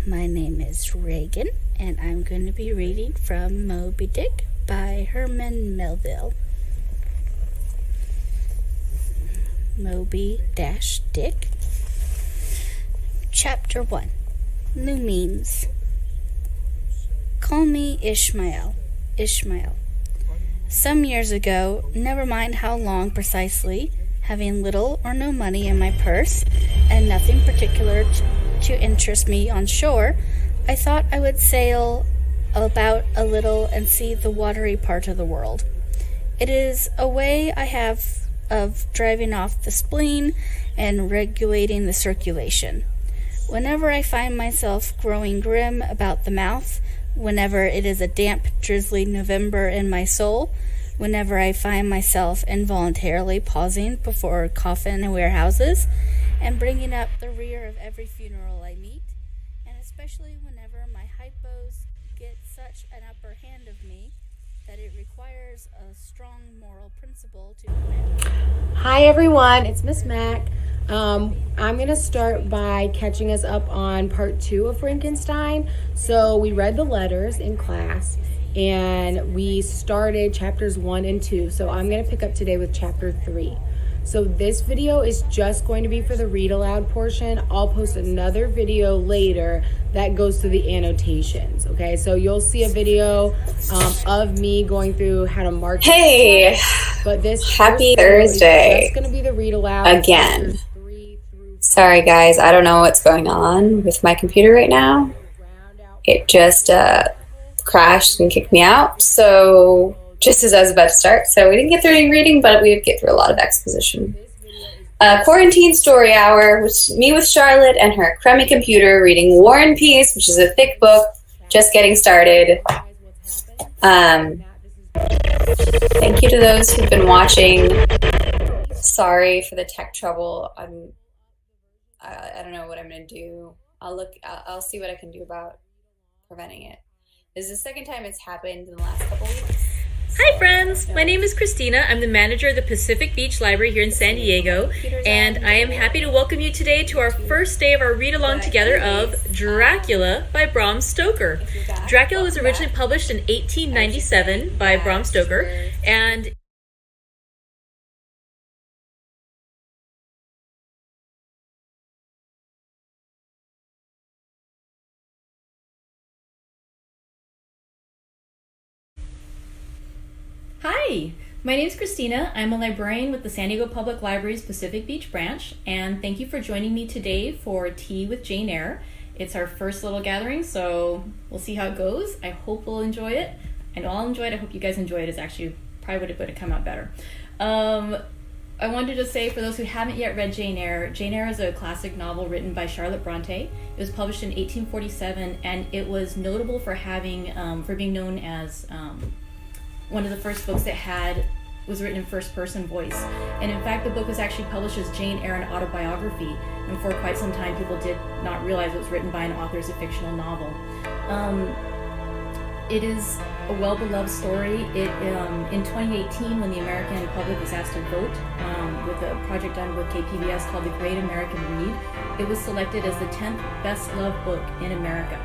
My name is Reagan, and I'm going to be reading from Moby Dick by Herman Melville. Moby-Dick. Chapter 1. New Memes. Call me Ishmael. Some years ago, never mind how long precisely, having little or no money in my purse, and nothing particular to interest me on shore, I thought I would sail about a little and see the watery part of the world. It is a way I have of driving off the spleen and regulating the circulation. Whenever I find myself growing grim about the mouth, whenever it is a damp, drizzly November in my soul, whenever I find myself involuntarily pausing before coffin and warehouses, and bringing up the rear of every funeral I meet, and especially whenever my hypos get such an upper hand of me that it requires a strong moral principle to command. Hi everyone, it's Miss Mac. I'm going to start by catching us up on part 2 of Frankenstein. So we read the letters in class and we started chapters 1 and 2. So I'm going to pick up today with chapter 3. So this video is just going to be for the read aloud portion. I'll post another video later that goes through the annotations. Okay, so you'll see a video of me going through how to mark. Hey, but this happy Thursday. It's going to be the read aloud again. Sorry guys, I don't know what's going on with my computer right now. It just crashed and kicked me out. So just as I was about to start. So we didn't get through any reading, but we did get through a lot of exposition. Quarantine story hour, with me with Charlotte and her crummy computer reading War and Peace, which is a thick book, just getting started. Thank you to those who've been watching. Sorry for the tech trouble. I don't know what I'm gonna do. I'll see what I can do about preventing it. This is the second time it's happened in the last couple weeks. Hi friends, my name is Christina. I'm the manager of the Pacific Beach Library here in San Diego, and I am happy to welcome you today to our first day of our read-along together of Dracula by Bram Stoker. Dracula was originally published in 1897 by Bram Stoker, and Hi, my name is Christina. I'm a librarian with the San Diego Public Library's Pacific Beach branch, and thank you for joining me today for Tea with Jane Eyre. It's our first little gathering, so we'll see how it goes. I hope we'll enjoy it. I know I'll enjoy it. I hope you guys enjoy it. It's actually probably would have come out better. I wanted to say, for those who haven't yet read Jane Eyre is a classic novel written by Charlotte Bronte. It was published in 1847, and it was notable for being known as one of the first books that was written in first-person voice. And in fact, the book was actually published as Jane Eyre, an autobiography, and for quite some time people did not realize it was written by an author as a fictional novel. It is a well-beloved story. In 2018, when the American public was asked to vote with a project done with KPBS called The Great American Read, it was selected as the 10th best-loved book in America.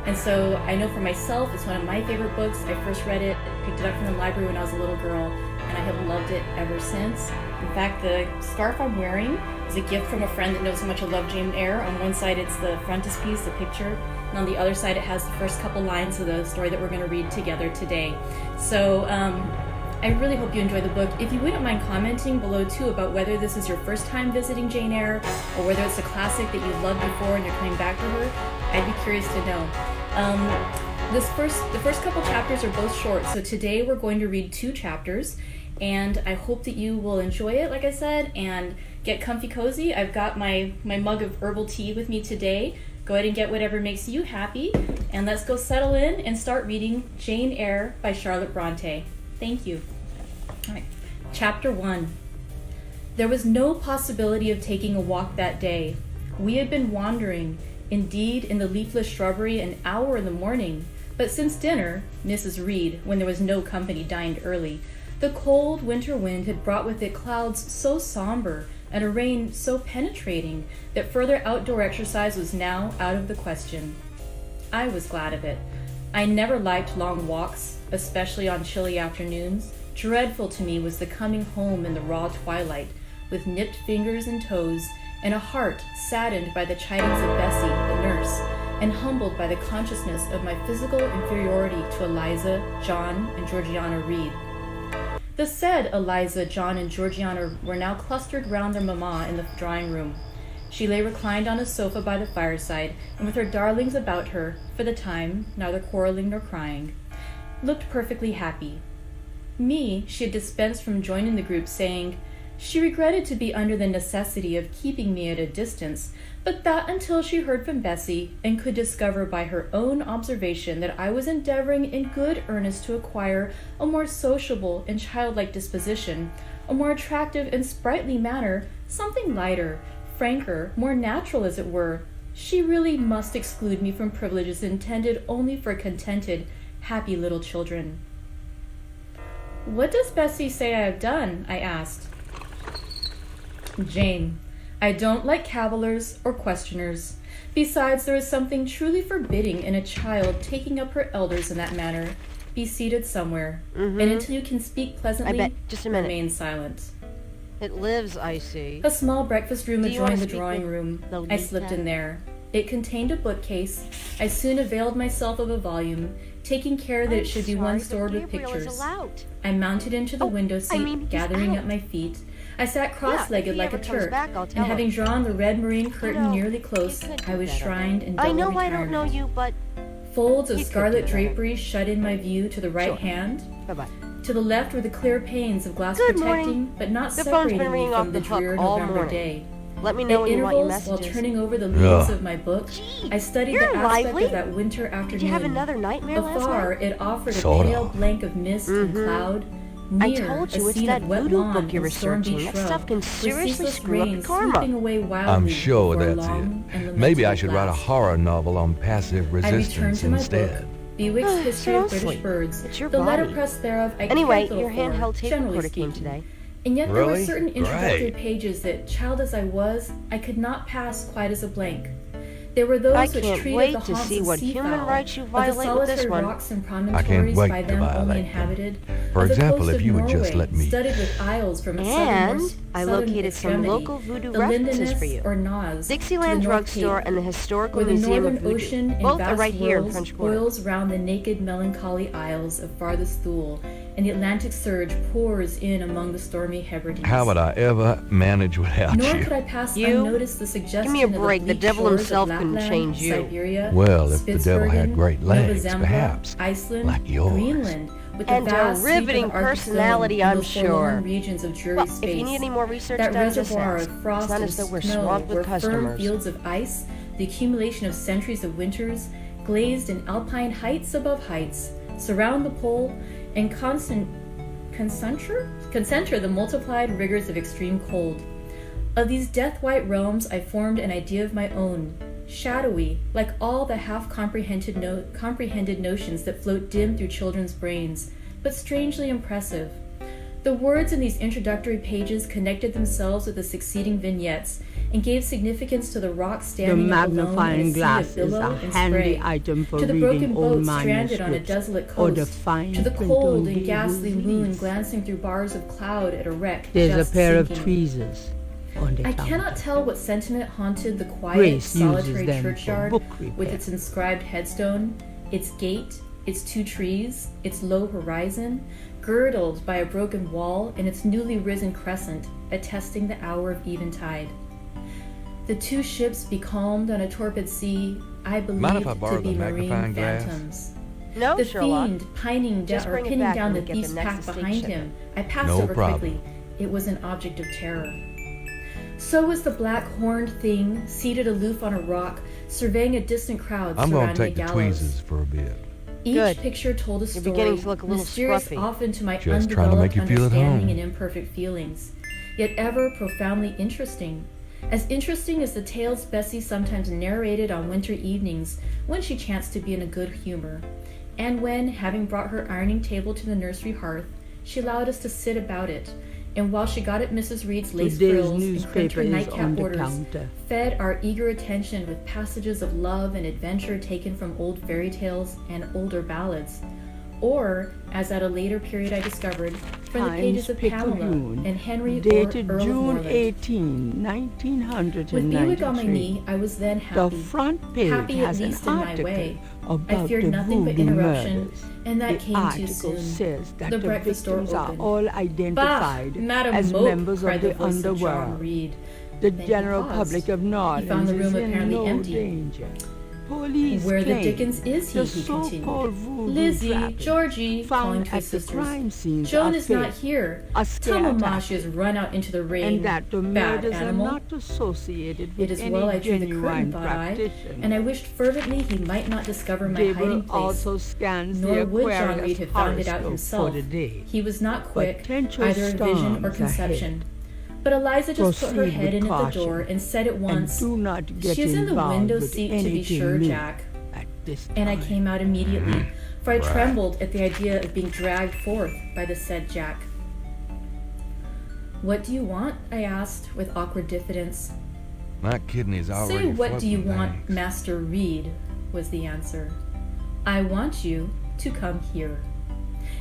And so I know for myself, it's one of my favorite books. I first read it, picked it up from the library when I was a little girl, and I have loved it ever since. In fact, the scarf I'm wearing is a gift from a friend that knows how much I love Jane Eyre. On one side, it's the frontispiece, the picture, and on the other side, it has the first couple lines of the story that we're going to read together today. So I really hope you enjoy the book. If you wouldn't mind commenting below too about whether this is your first time visiting Jane Eyre or whether it's a classic that you've loved before and you're coming back to her, I'd be curious to know. The first couple chapters are both short, so today we're going to read 2 chapters, and I hope that you will enjoy it, like I said, and get comfy cozy. I've got my mug of herbal tea with me today. Go ahead and get whatever makes you happy, and let's go settle in and start reading Jane Eyre by Charlotte Bronte. Thank you. All right. Chapter 1. There was no possibility of taking a walk that day. We had been wandering, indeed, in the leafless shrubbery an hour in the morning, but since dinner, Mrs. Reed, when there was no company, dined early. The cold winter wind had brought with it clouds so somber and a rain so penetrating that further outdoor exercise was now out of the question. I was glad of it. I never liked long walks, especially on chilly afternoons. Dreadful to me was the coming home in the raw twilight, with nipped fingers and toes, and a heart saddened by the chidings of Bessie, the nurse, and humbled by the consciousness of my physical inferiority to Eliza, John, and Georgiana Reed. The said Eliza, John, and Georgiana were now clustered round their mamma in the drawing room. She lay reclined on a sofa by the fireside, and with her darlings about her, for the time, neither quarreling nor crying, looked perfectly happy. Me she had dispensed from joining the group, saying she regretted to be under the necessity of keeping me at a distance, but that until she heard from Bessie, and could discover by her own observation that I was endeavoring in good earnest to acquire a more sociable and childlike disposition, a more attractive and sprightly manner, something lighter, franker, more natural as it were, she really must exclude me from privileges intended only for contented, happy little children. "What does Bessie say I have done?" I asked. "Jane, I don't like cavillers or questioners. Besides, there is something truly forbidding in a child taking up her elders in that manner. Be seated somewhere, and until you can speak pleasantly, just a minute. remain silent." It lives, I see. A small breakfast room Do you wanna adjoined the speak drawing with room. I Lolita? slipped in there. It contained a bookcase. I soon availed myself of a volume, taking care that it should be one stored with pictures. I mounted into the window seat, gathering up my feet. I sat cross-legged like a Turk, and having drawn the red marine curtain nearly close, I was shrined in double I know retirement. I don't know you, but Folds of You could scarlet do better. drapery shut in my view to the right Sure. hand. bye-bye. To the left were the clear panes of glass Good protecting, morning. but not The phone's been separating me ringing from off the the hook drear all November morning. day. Let me know At when you want your intervals, while messages. turning over the leaves of my book, I studied You're the aspect lively. of that winter afternoon. Did you have another nightmare last Afar, night? it offered a Sorta. pale blank of mist and cloud. I Near, told you a it's scene that of wet voodoo lawn book you're and storm-beat researching. That shrub, stuff can with seriously ceaseless screw up rain karma. sweeping away wildly I'm sure before that's long it. and Maybe I lamentable should write a blasts. horror novel on passive I returned resistance to my instead. book, Bewick's History don't of British sleep. Birds. It's your The body. letterpress thereof I Anyway, cared little your for, handheld tape generally recorder came speaking. today. And yet there were Really? certain introductory Great. pages that, child as I was, I could not pass quite as a blank. There were those I which can't treated wait the to haunts see of what human seafowl, rights you of the violate with solitary this one. rocks and I promontories can't wait by to them only violate them. inhabited. For of the example, coast if of you would just Norway, let me- studded with isles from its And southernmost I southern located some extremity, local voodoo the references Lindeness for you. or Naz, Dixieland to the North Drugstore Cape, and the Historical where the Museum of northern Voodoo. ocean in Both vast are right here in whirls French Quarter. boils round the naked melancholy isles of farthest Thule, and the Atlantic surge pours in among the stormy Hebrides. How would I ever manage without Nor you? could I pass You? unnoticed the suggestion Give me a of break. The bleak devil shores himself of couldn't Lapland, change you. Siberia, Well, if the devil had Spitsbergen, great Nova legs, Zembla, perhaps, Iceland, like yours. Greenland, with the And a vast sweep of riveting the Arctic personality, zone and I'm those forlorn sure. regions of dreary Well, space. if you need any more research That done, just reservoir ask. of frost It's not and as though we're snow, swamped with where firm customers. fields of ice, the accumulation of centuries of winters, glazed in alpine heights above heights, surround the pole, and concentre the multiplied rigors of extreme cold. Of these death-white realms I formed an idea of my own, shadowy, like all the half-comprehended notions that float dim through children's brains, but strangely impressive. The words in these introductory pages connected themselves with the succeeding vignettes and gave significance to the rock The standing up alone in magnifying a sea glass of is billow a and handy spray, item for to the broken reading old boats stranded on a manuscripts desolate or the coast, fine to the print cold on and the ghastly moon leaves. glancing through bars of cloud at a wreck There's just a pair sinking. of tweezers on the I counter. cannot tell what sentiment haunted the quiet, Grace uses solitary them for churchyard book with repair. its inscribed headstone, its gate, its 2 trees, its low horizon, girdled by a broken wall, and its newly risen crescent, attesting the hour of eventide. The 2 ships becalmed on a torpid sea, I Mind if I believed borrow to be the magnifying marine glass? phantoms. No, The Sherlock. fiend pining Just down or bring it pinning back down when the we get the thief's next pack estate behind shipment. him. I passed No over problem. quickly. It was an object of terror. So was the black horned thing, seated aloof on a rock, surveying a distant crowd I'm going to surrounding take a the gallows. tweezers for a bit. Each Good. picture told a You're story, beginning to look a little mysterious scruffy. often to my Just trying to make undeveloped you feel at understanding home. and imperfect feelings, yet ever profoundly interesting. As interesting as the tales Bessie sometimes narrated on winter evenings when she chanced to be in a good humor, and when, having brought her ironing table to the nursery hearth, She allowed us to sit about it, and while she got at Mrs. Reed's lace Today's frills and crimped newspaper her is nightcap on the orders, counter. fed our eager attention with passages of love and adventure taken from old fairy tales and older ballads, or, as at a later period I discovered, from the pages of Pamela and Henry or dated Earl of June Moreland. 18, 1993. With Bewick on my knee, I was then The happy. front page Happy at has an least in my article way. about I feared the nothing but voodoo interruption, murders. and that The came too article soon. says that The the breakfast door victims are opened. all Bah, identified Madam as Mope, members cried of the the voice of John underworld. Reed. The Then he general paused. public of He Northern found the is room in apparently no empty. danger. Police Where the claim dickens is he? the He so-called continued. voodoo Lizzie, trappings Georgie, calling found to at his the sisters. crime scenes Joan are is not fake, here. a Tell scare Mama tactic, she has run out into the rain. and that the Bad murders are animal. not associated It with is any well I drew the curtain, genuine thought I, practitioner. and I wished fervently he might not discover my hiding Gabriel place. also scans Nor the would John Reed Aquarius have found it out horoscope himself. for the day. He was not quick, Potential either in vision or storms conception. But Eliza just put her Proceed head with in at the caution, door and said at And once, do not get "She's in the involved window with seat to be anything sure, new Jack." at this And I time. came out immediately, for I Right. trembled at the idea of being dragged forth by the said Jack. "What do you want?" I asked with awkward diffidence. My kidney's already "Say, what do you floating, want, thanks. Master Reed?" was the answer. "I want you to come here."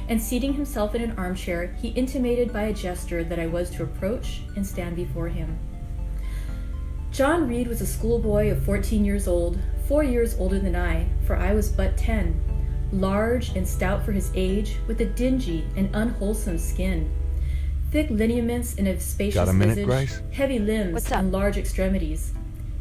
And seating himself in an armchair, he intimated by a gesture that I was to approach and stand before him. John Reed was a schoolboy of 14 years old, 4 years older than I, for I was but 10, large and stout for his age, with a dingy and unwholesome skin, thick lineaments in a spacious Got a minute, visage, Grace? heavy limbs, What's up? and large extremities.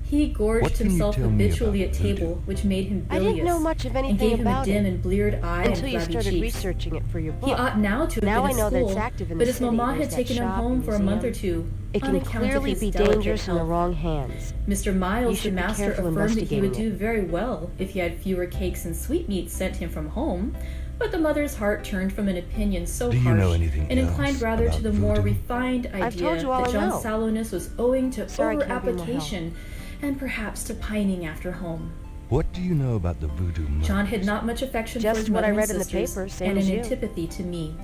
He What gorged can you himself tell me habitually about at table, voodoo? which made him I bilious, didn't know much of and anything gave him a about dim it and bleared eye until and you flabby started cheeks. researching it for your book. He ought now to have Now been I at know that school, it's active in but the his city. mamma There's had that taken him shop home and for a month or museum. two. It on can account of clearly his be delicate dangerous in the health. wrong hands. Mr. You Miles, the should be master, careful affirmed that he would investigating do very well if he had fewer cakes and sweetmeats sent him from home, but the mother's heart turned from an opinion so Do you harsh know anything and else inclined rather about to the more voodoo? refined I've told idea you all that I John's know. sallowness was owing to Sorry I can't be more over-application and perhaps to pining after home. What do you know about the voodoo murders? John had not much affection Just for his what mother I and read in the sisters, paper, same and as an you. antipathy to me.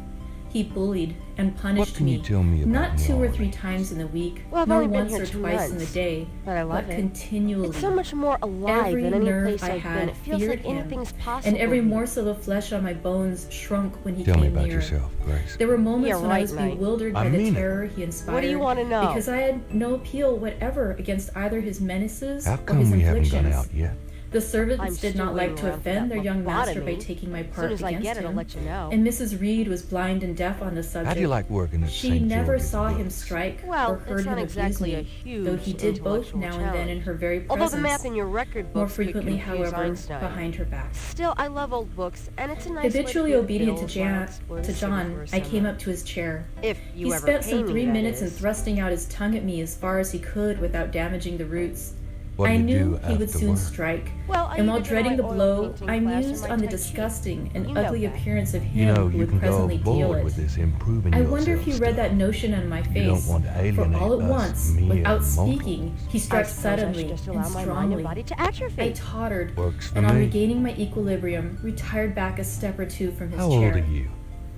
He bullied and punished can me, you tell me about not 2 or New 3 Orleans? times in the week, Well, I've nor only been once here or 2 twice in the months, day, but I love it. continually. It's so much more alive Every than any nerve place I I've had been. It feels feared like him, anything's possible. and every here. morsel of flesh on my bones shrunk when he Tell me came about near. yourself, Grace. There were moments Yeah, when I right, was Knight. bewildered I by the mean it. terror he inspired. What do you wanna know? Because I had no appeal whatever against either his menaces How or come his we haven't inflictions. gone out yet? The servants I'm did still not like waiting to around for offend that their young master by lobotomy. taking my As part soon as I against get it, him. I'll let you know. And Mrs. Reed was blind and deaf on the subject. How do you like working at She St. never George's saw him Books? strike Well, or heard it's him not abuse exactly a me, huge though he did both intellectual now and then in challenge. her very Although presence. the math in your record more books could frequently, confuse however, Einstein. behind her back. Still, I love old books, and it's a nice Habitually way to pay the obedient bills to while I explore the city John, for a I came summer. up to his chair. If you He ever spent pay some me, 3 that minutes in is. thrusting out his tongue at me as far as he could without damaging the roots. What do I you knew do he would soon afterward? strike, Well, I and while either did dreading the my oil blow, painting I class or mused my on the Tai Chi. disgusting and You know ugly that. appearance of You him know, who you would can go presently deal overboard it. with this improving I yourself wonder if he read stuff. that notion on my You face, don't want to for alienate all at us once, mere without mortals. speaking, he I struck suppose I should suddenly just and allow my mind strongly. and body to atrophy. I tottered, Works for and on me. regaining my equilibrium, retired back a step or two from his How chair. old are you?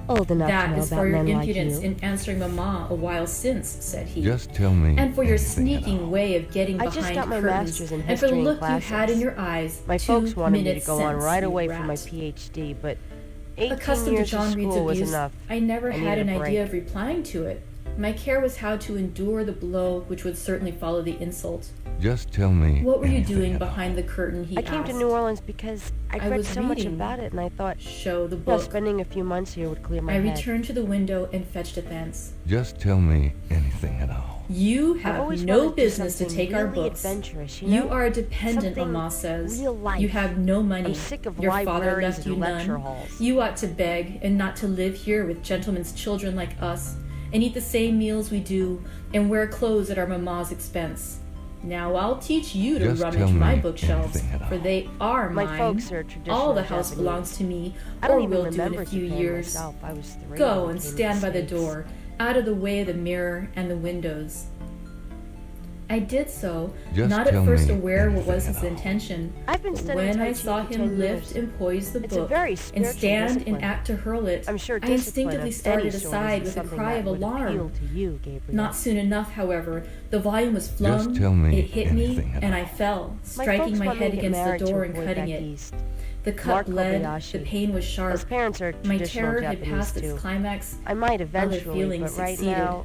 Old enough to That know is about for your men like impudence you. in answering Mamma a while since, said he. Just tell me. And for your anything at sneaking all. way of getting I behind just got my curtains, master's in and for the history and look classics. you had in your eyes, My 2 folks wanted me to minutes go on since, right you away for my rat. PhD, but 18 Accustomed to years of John Reed's school was abuse, enough. I never I had an needed a idea break. of replying to it. My care was how to endure the blow which would certainly follow the insult. Just tell me. What were you anything doing at all. behind the curtain, he I came asked. to New Orleans because I'd I read was so much reading. about it, and I thought, Show the you know, book. spending a few months here would clear my I head. returned to the window and fetched it thence. Just tell me anything at all. You I've have always no wanted to do business to something take our really books. adventurous, you You know? are a dependent, Something Mamma says. real life. You have no money. I'm sick of Your father libraries left and you lecture none. halls. You ought to beg and not to live here with gentlemen's children like us, and eat the same meals we do, and wear clothes at our mamma's expense. Now I'll teach you to Just rummage tell my me bookshelves, anything at for all. they are My mine. folks are traditional All the house Japanese. belongs to me, I don't or even will do in remember a few Japan years. myself. I was 3 Go when I and came to stand by the States. door, out of the way of the mirror and the windows. I did so, Just not at tell first me aware what was anything his at all. intention. I've been But studying when Tai I Chi saw for him 10 lift years. and poise the It's a book very and spiritual stand discipline. and act to hurl it, I'm sure I discipline instinctively of started any sort aside isn't with a something cry that of would appeal alarm. to you, Gabriel. Not soon enough, however, the volume was flung, Just tell me it hit me, anything at and all. I fell, My striking folks my want me head to get against the married to door a and boy cutting back it. east. The cut Mark bled, Kobayashi. the pain was sharp. His parents are My traditional terror had Japanese passed too. its climax. I might Other eventually, feelings but right succeeded. now,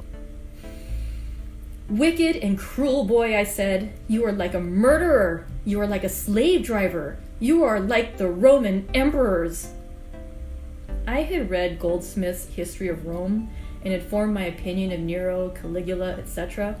Wicked and cruel boy, I said, you are like a murderer. You are like a slave driver. You are like the Roman emperors. I had read Goldsmith's History of Rome and had formed my opinion of Nero, Caligula, etc.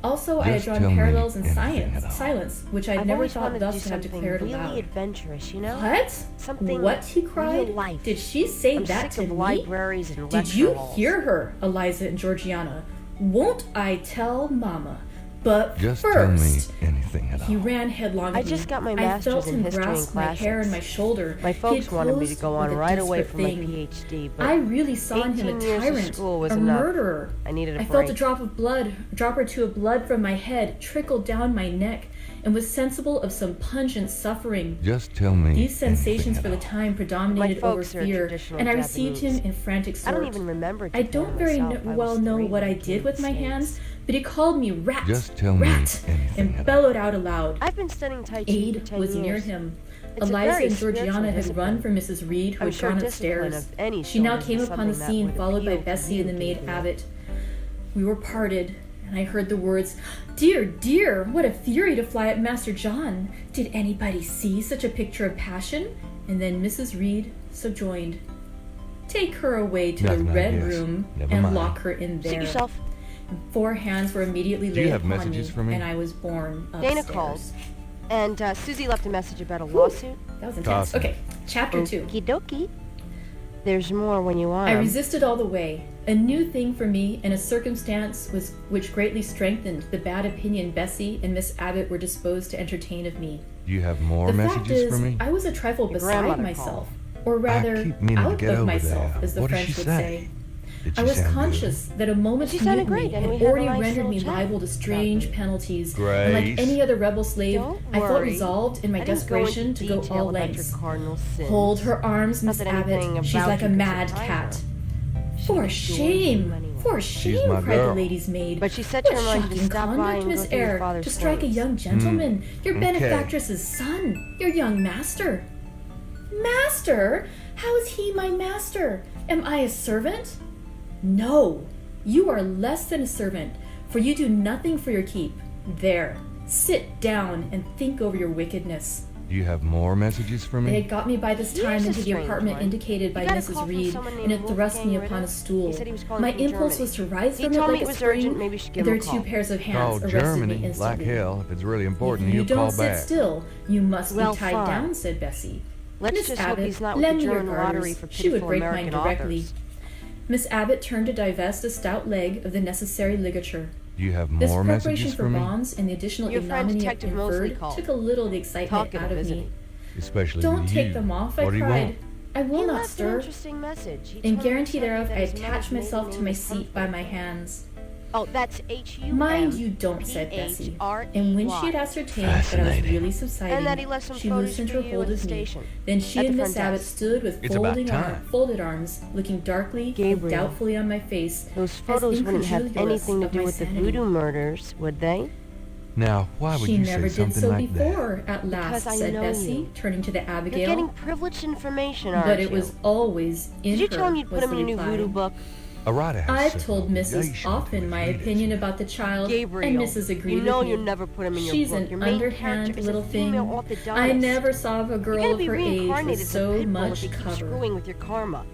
Also, I had Just drawn tell me parallels in anything at all. silence, which I had I've never always thought wanted to do thus to have something declared really aloud. adventurous, you know? What? Something What? He real cried. life. Did she say I'm that sick to of me? libraries and Did lecture you halls. hear her, Eliza and Georgiana? Won't I tell Mama? But Just first, tell me anything at all. he ran headlong I at me. just got my I master's felt in him history and grasp my hair and my classics. shoulder. My He folks had wanted me to closed go on with a right away desperate for my thing. PhD, but I really saw in him 18 a years of tyrant, school was a enough. murderer. I needed a I felt a break. drop or two of blood from my head trickle down my neck, and was sensible of some pungent suffering. Just tell me These sensations anything for at the all. time predominated over folks are fear, traditional and I received him Japanese. in frantic I don't sort. even remember I Japan don't very myself. I well was know 3 what when I came did to with the my States. hands, but he called me rat, Just tell me rat, anything and at all. bellowed out aloud. I've been studying Tai Chi for Aid 10 was years. near him. It's a Eliza very and Georgiana spiritual had run discipline. for Mrs. Reed, who I'm had sure gone discipline upstairs. of any She now sort is came upon the something that scene, would followed by appeal to Bessie you, and the maid Gabriel. Abbott. We were parted, and I heard the words, "Dear, dear, what a fury to fly at Master John! Did anybody see such a picture of passion?" And then Mrs. Reed subjoined, "Take her away to the Nothing, I red guess. room Never and mind. lock her in Suit there." yourself. 4 hands were immediately Do you laid have upon messages for me? and I was borne Dana upstairs. called, and Susie left a message about a lawsuit. That was intense. Awesome. Okay, chapter 2. Okie dokie. There's more when you want I 'em. resisted all the way. A new thing for me, and a circumstance which greatly strengthened the bad opinion Bessie and Miss Abbott were disposed to entertain of me. Do you have more The fact messages is, for me? I was a trifle Your beside grandmother myself, or I rather, keep meaning to out get of over myself, there. as the What did French she would say? say. Did I she was sound conscious that a moment's She sounded mutiny great, and we had had a already nice rendered me little chat liable to strange penalties, Grace. and like any other rebel slave, Don't I felt worry. resolved in my I didn't go desperation into to go detail all about lengths. your cardinal sins. Hold her arms, Not Miss that Abbott. anything She's about like you a could mad surprise cat. her. For adores shame! you anyway. For shame! my cried girl. the lady's maid. But she set What your mind to shocking stop by conduct, and Miss go through your Eyre, father's to strike a clothes. young gentleman, your Okay. benefactress's son, your young master. Master? How is he my master? Am I a servant? No, you are less than a servant, for you do nothing for your keep. There, sit down and think over your wickedness. Do you have more messages for They me? had got me by this Here's time a into the strange apartment one. indicated by You got a Mrs. call from Reed, someone and named it thrust me Wolfgang upon a Ritter? stool. He said he was calling My from impulse Germany. was to rise He from told it me like it a was spring, urgent, maybe we should give and him their a two call. pairs of hands Call arrested Germany me like instantly. hell. If it's really If important, you you call don't sit back. still, you must Well, be tied fine. down, said Bessie. Let's Miss just hope Abbott, he's not with lend the me your German garters. lottery for She would pitiful break American mine directly. authors. Miss Abbott turned to divest a stout leg of the necessary ligature. Do you have This more preparation messages for for me? bonds and the additional Your friend ignominy Detective Mosley inferred called. took a little of the excitement Talkative, out of isn't me. he? Especially Don't with take you. them off, I What do you cried. want? I will He not left an stir. interesting message. He In told me guarantee to tell you thereof, that I his attached mother's myself maiden to name my is seat by Humphrey. my hands. Oh, that's H-U-M. Mind you don't, said Bessie. P-H-R-E-Y. And when she had ascertained that I was Fascinating. really subsiding, And that he left some she photos loosened for her you hold at the of me. station. Then she At the and front Miss Abbott desk. stood with It's about time. folded arms, looking darkly Gabriel. and doubtfully on my face. Those as photos wouldn't have incredulous anything to of do my with the sanity. voodoo murders, would they? Now, why would She you never say did something so like before, at Because last, I said know Bessie, you. turning to the You're Abigail. getting privileged information, aren't But you? it was always in Did you her, tell him you'd was put him the in a new reply. voodoo book? that? A writer has I've certain told Mrs. obligations often to my his opinion readers. about the child, Gabriel, and Mrs. agreed you know with me. you'll never put him in your She's book. an Your main underhand character is little a thing. female orthodontist. I never saw a You're girl gonna of be her age reincarnated with as a so pit bull much if you keep cover. screwing with your karma.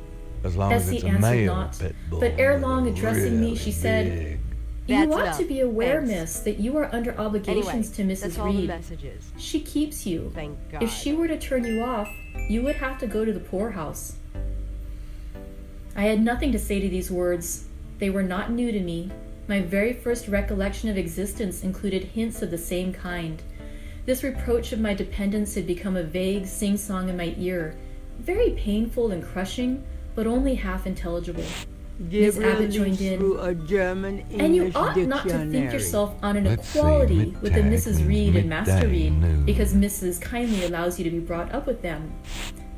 As long as Bessie it's a answered male not, pit bull. but ere long addressing me, really she said, big. "You That's ought enough. to be aware, Thanks. miss, that you are under obligations Anyway, to Mrs. that's all the Reed. messages. She keeps you. Thank God. If she were to turn you off, you would have to go to the poorhouse." I had nothing to say to these words. They were not new to me. My very first recollection of existence included hints of the same kind. This reproach of my dependence had become a vague sing-song in my ear, very painful and crushing, but only half intelligible. Ms. Gabriel Abbott joined leaves in. through a German And you English ought not to think dictionary. yourself on an Let's see, equality with the mid-tag Mrs. Reed means and Master midday Reed noon. because Mrs. kindly allows you to be brought up with them.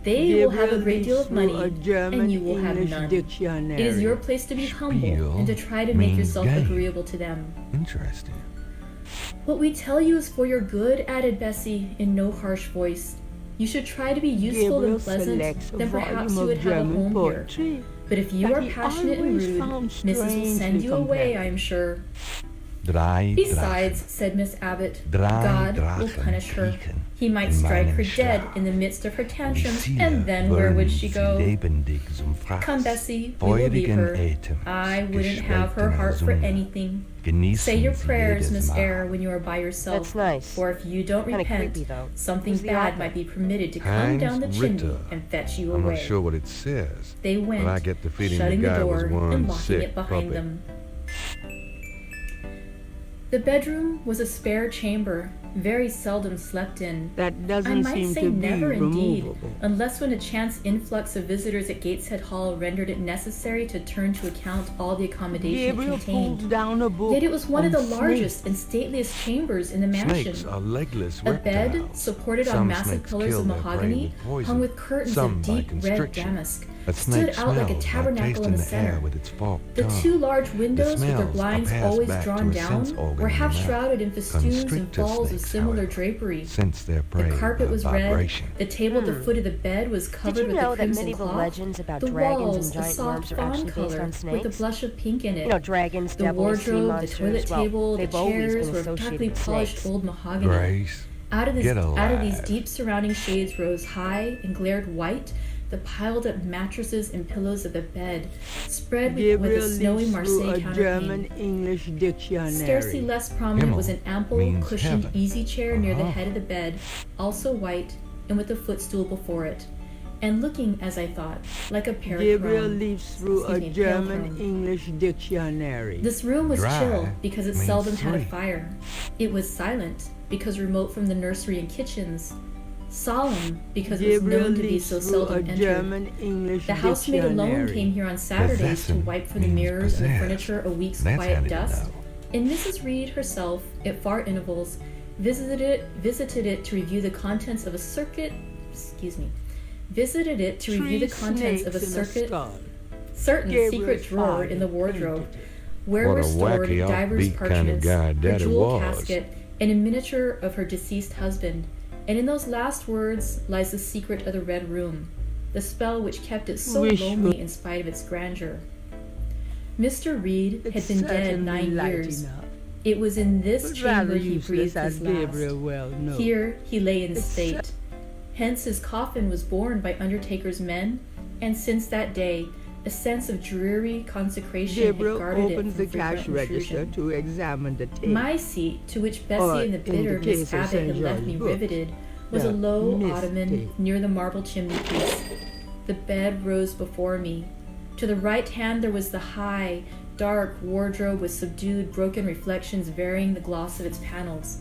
They will have a Gabriel great deal leaves of money, through a German and you will have English none. dictionary. It is your place to be humble Spiel and to try to make means yourself game. agreeable to them. Interesting. What we tell you is for your good, added Bessie in no harsh voice. You should try to be useful Gabriel and pleasant, selects a then perhaps volume you of would have a German home poetry here. But if you that are he passionate and always rude, found Mrs. will send strangely you away, compelling. I am sure. Drei Besides, Drachen. said Miss Abbott, Drei God will Drachen punish her. kriegen He might in strike meinem her dead Schlaf. in the midst of her tantrums, Wie and then where would she wollen go? sie lebendig zum Fraß, Come, Bessie, we will leave feurigen her. Atems, I wouldn't have her geschwelgtener heart for Zunge. anything. Genießen Say your Sie prayers, jedes Miss Mal. Eyre, when you are by yourself. That's nice. For if you don't Kinda repent, creepy, though. something Who's the bad author? might be permitted to come Heinz down the chimney Ritter. and fetch you I'm away. not sure what it says, They went, but I get the feeling shutting the the guy was door one and locking sick it behind puppy. them. The bedroom was a spare chamber, very seldom slept in. That I doesn't might seem say to be never indeed, removable. unless when a chance influx of visitors at Gateshead Hall rendered it necessary to turn to account all the accommodation it Gabriel contained. pulls down a book Yet it was one of the on largest snakes. and stateliest chambers in the mansion. Snakes are legless A bed reptiles. supported on Some massive snakes pillars kill of their prey mahogany, with poison, hung with curtains some of by deep red constriction. damask, A snake stood out like a smells tabernacle in the taste in the air center. with its forked The tongue. two large windows with their smells are blinds passed always back drawn to a sense down organ were in half the mouth. shrouded in festoons and Constrictor balls of snakes, similar however, drapery. sense their The prey carpet by was red, vibration. the table at the foot of the bed was covered Did you with know a that crimson medieval cloth. legends about The dragons walls, and a giant soft worms are fawn actually based color on with a snakes? blush of pink in it. You know, dragons, The devils, sea wardrobe, the monsters. toilet Well, table, the they've always chairs been were associated darkly with polished snakes. old mahogany. Grace, Out of get these alive. deep surrounding shades rose high and glared white the piled up mattresses and pillows of the bed, spread with Gabriel a snowy leaves Marseille through a German counterpane. English dictionary. Scarcely less prominent Himmel was an ample, means cushioned heaven. easy chair near the Uh-huh. head of the bed, also white, and with a footstool before it, and looking, as I thought, like a Gabriel parachrome. leaves through a Excuse me, German palchrome. English dictionary. This room was Dry chill because it means seldom had a three. fire. It was silent because remote from the nursery and kitchens. Solemn because it was Gabriel known to be leaves so through a seldom entered. German English The housemaid alone dictionary. came here on Saturdays to Possession wipe from the means mirrors and the possessed. furniture a week's That's quiet handy to dust. know. And Mrs. Reed herself, at far intervals, visited it to review the contents of a certain Gabriel's secret drawer father in the wardrobe, painted it. where What were a stored wacky, divers offbeat kind of parchments, guy her Daddy jewel was. casket, and a miniature of her deceased husband. And in those last words lies the secret of the Red Room, the spell which kept it so Wishful. lonely in spite of its grandeur. Mr. Reed had It's been dead certainly 9 light years. enough, It was in this but chamber rather he useless, breathed as his last. Gabriel well knows. Here he lay in It's state. Hence his coffin was borne by undertaker's men, and since that day, a sense of dreary consecration Gabriel had guarded it opens from the cash frequent register intrusion. to examine the tape. My seat, to which Bessie Or, and the in the bitter case Miss of Abbott St. had left John's me book, riveted, was the a low mistake. ottoman near the marble chimney-piece. The bed rose before me. To the right hand there was the high, dark wardrobe with subdued, broken reflections varying the gloss of its panels.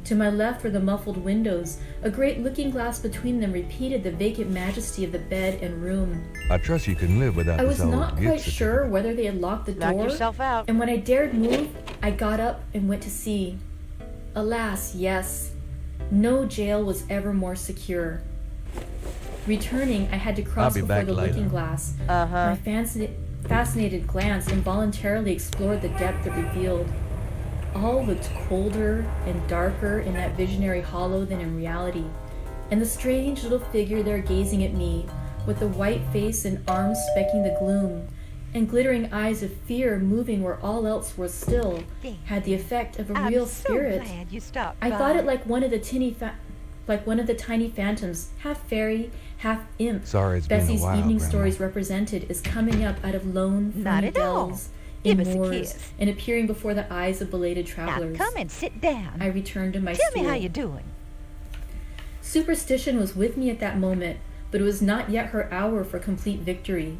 To my left were the muffled windows. A great looking-glass between them repeated the vacant majesty of the bed and room. I trust you can live without I this was old not gift quite sure certificate. whether they had locked the Knock door, yourself out. and when I dared move, I got up and went to see. Alas, yes. No jail was ever more secure. Returning, I had to cross I'll be before back the later. looking glass. Uh-huh. My fascinated glance involuntarily explored the depth it revealed. All looked colder and darker in that visionary hollow than in reality, and the strange little figure there gazing at me, with the white face and arms specking the gloom, and glittering eyes of fear moving where all else was still, had the effect of a real spirit. You stopped I thought it like one of the tiny phantoms, half fairy, half imp. Sorry, it's been a Bessie's while, evening Grandma. stories represented is coming up out of lone, Not ferny at all. dells, Give in us a moors, kiss. and appearing before the eyes of belated Now travelers. come and sit down. I returned to my Tell stool. me how you're doing. Superstition was with me at that moment, but it was not yet her hour for complete victory.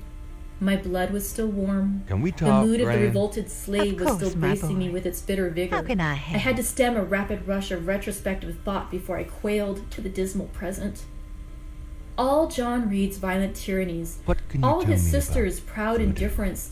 My blood was still warm. Can we The talk, mood of the Gran? revolted slave Of was course, still my bracing me boy. with its bitter vigor. How can I I help? had to stem a rapid rush of retrospective thought before I quailed to the dismal present. All John Reed's violent tyrannies, What can you all tell his me about sisters' proud voodoo? indifference,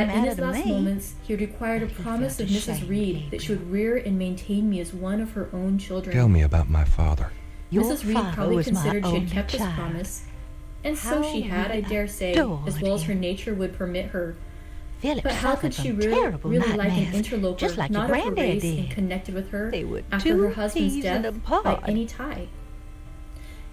that in matter his to last me. moments, he required a But he promise felt of Mrs. ashamed, Reed that she would rear and maintain me as one of her own children. Tell me about my father. Your Mrs. Reed father probably was my considered she had only kept this child. promise, and so How she had, I we dare say, adored as well as her him. nature would permit her. Philip But how could suffered she from really, terrible really like an nightmares, interloper just like your not of her granddad race and did. connected with her They were after two her husband's peas in death a by pod. any tie?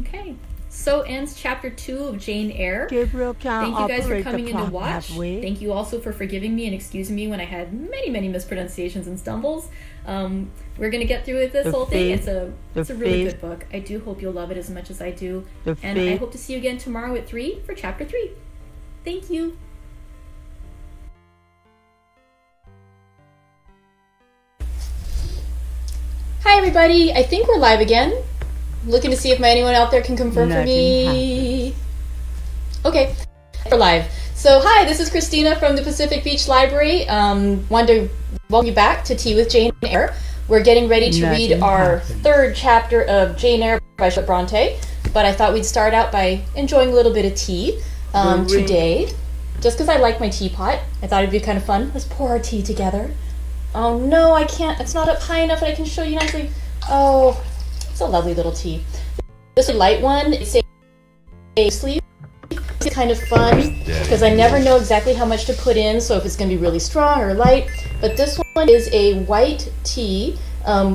Okay, So ends chapter 2 of Jane Eyre. Gabriel can Thank you guys for operate coming the in to clock watch. halfway. Thank you also for forgiving me and excusing me when I had many mispronunciations and stumbles. We're going to get through this whole thing. It's a really good book. I do hope you'll love it as much as I do. And I hope to see you again tomorrow at 3 for chapter 3. Thank you. Hi everybody, I think we're live again. Looking to see if anyone out there can confirm for me. Okay, we're live. So hi, this is Christina from the Pacific Beach Library. Wanted to welcome you back to Tea with Jane Eyre. We're getting ready to read our third chapter of Jane Eyre by Charlotte Bronte, but I thought we'd start out by enjoying a little bit of tea today. Just because I like my teapot, I thought it'd be kind of fun. Let's pour our tea together. Oh no, I can't. It's not up high enough that I can show you nicely. Oh, it's a lovely little tea. This is a light one. It's a sleeve. It's kind of fun because I never know exactly how much to put in, so if it's going to be really strong or light. But this one is a white tea,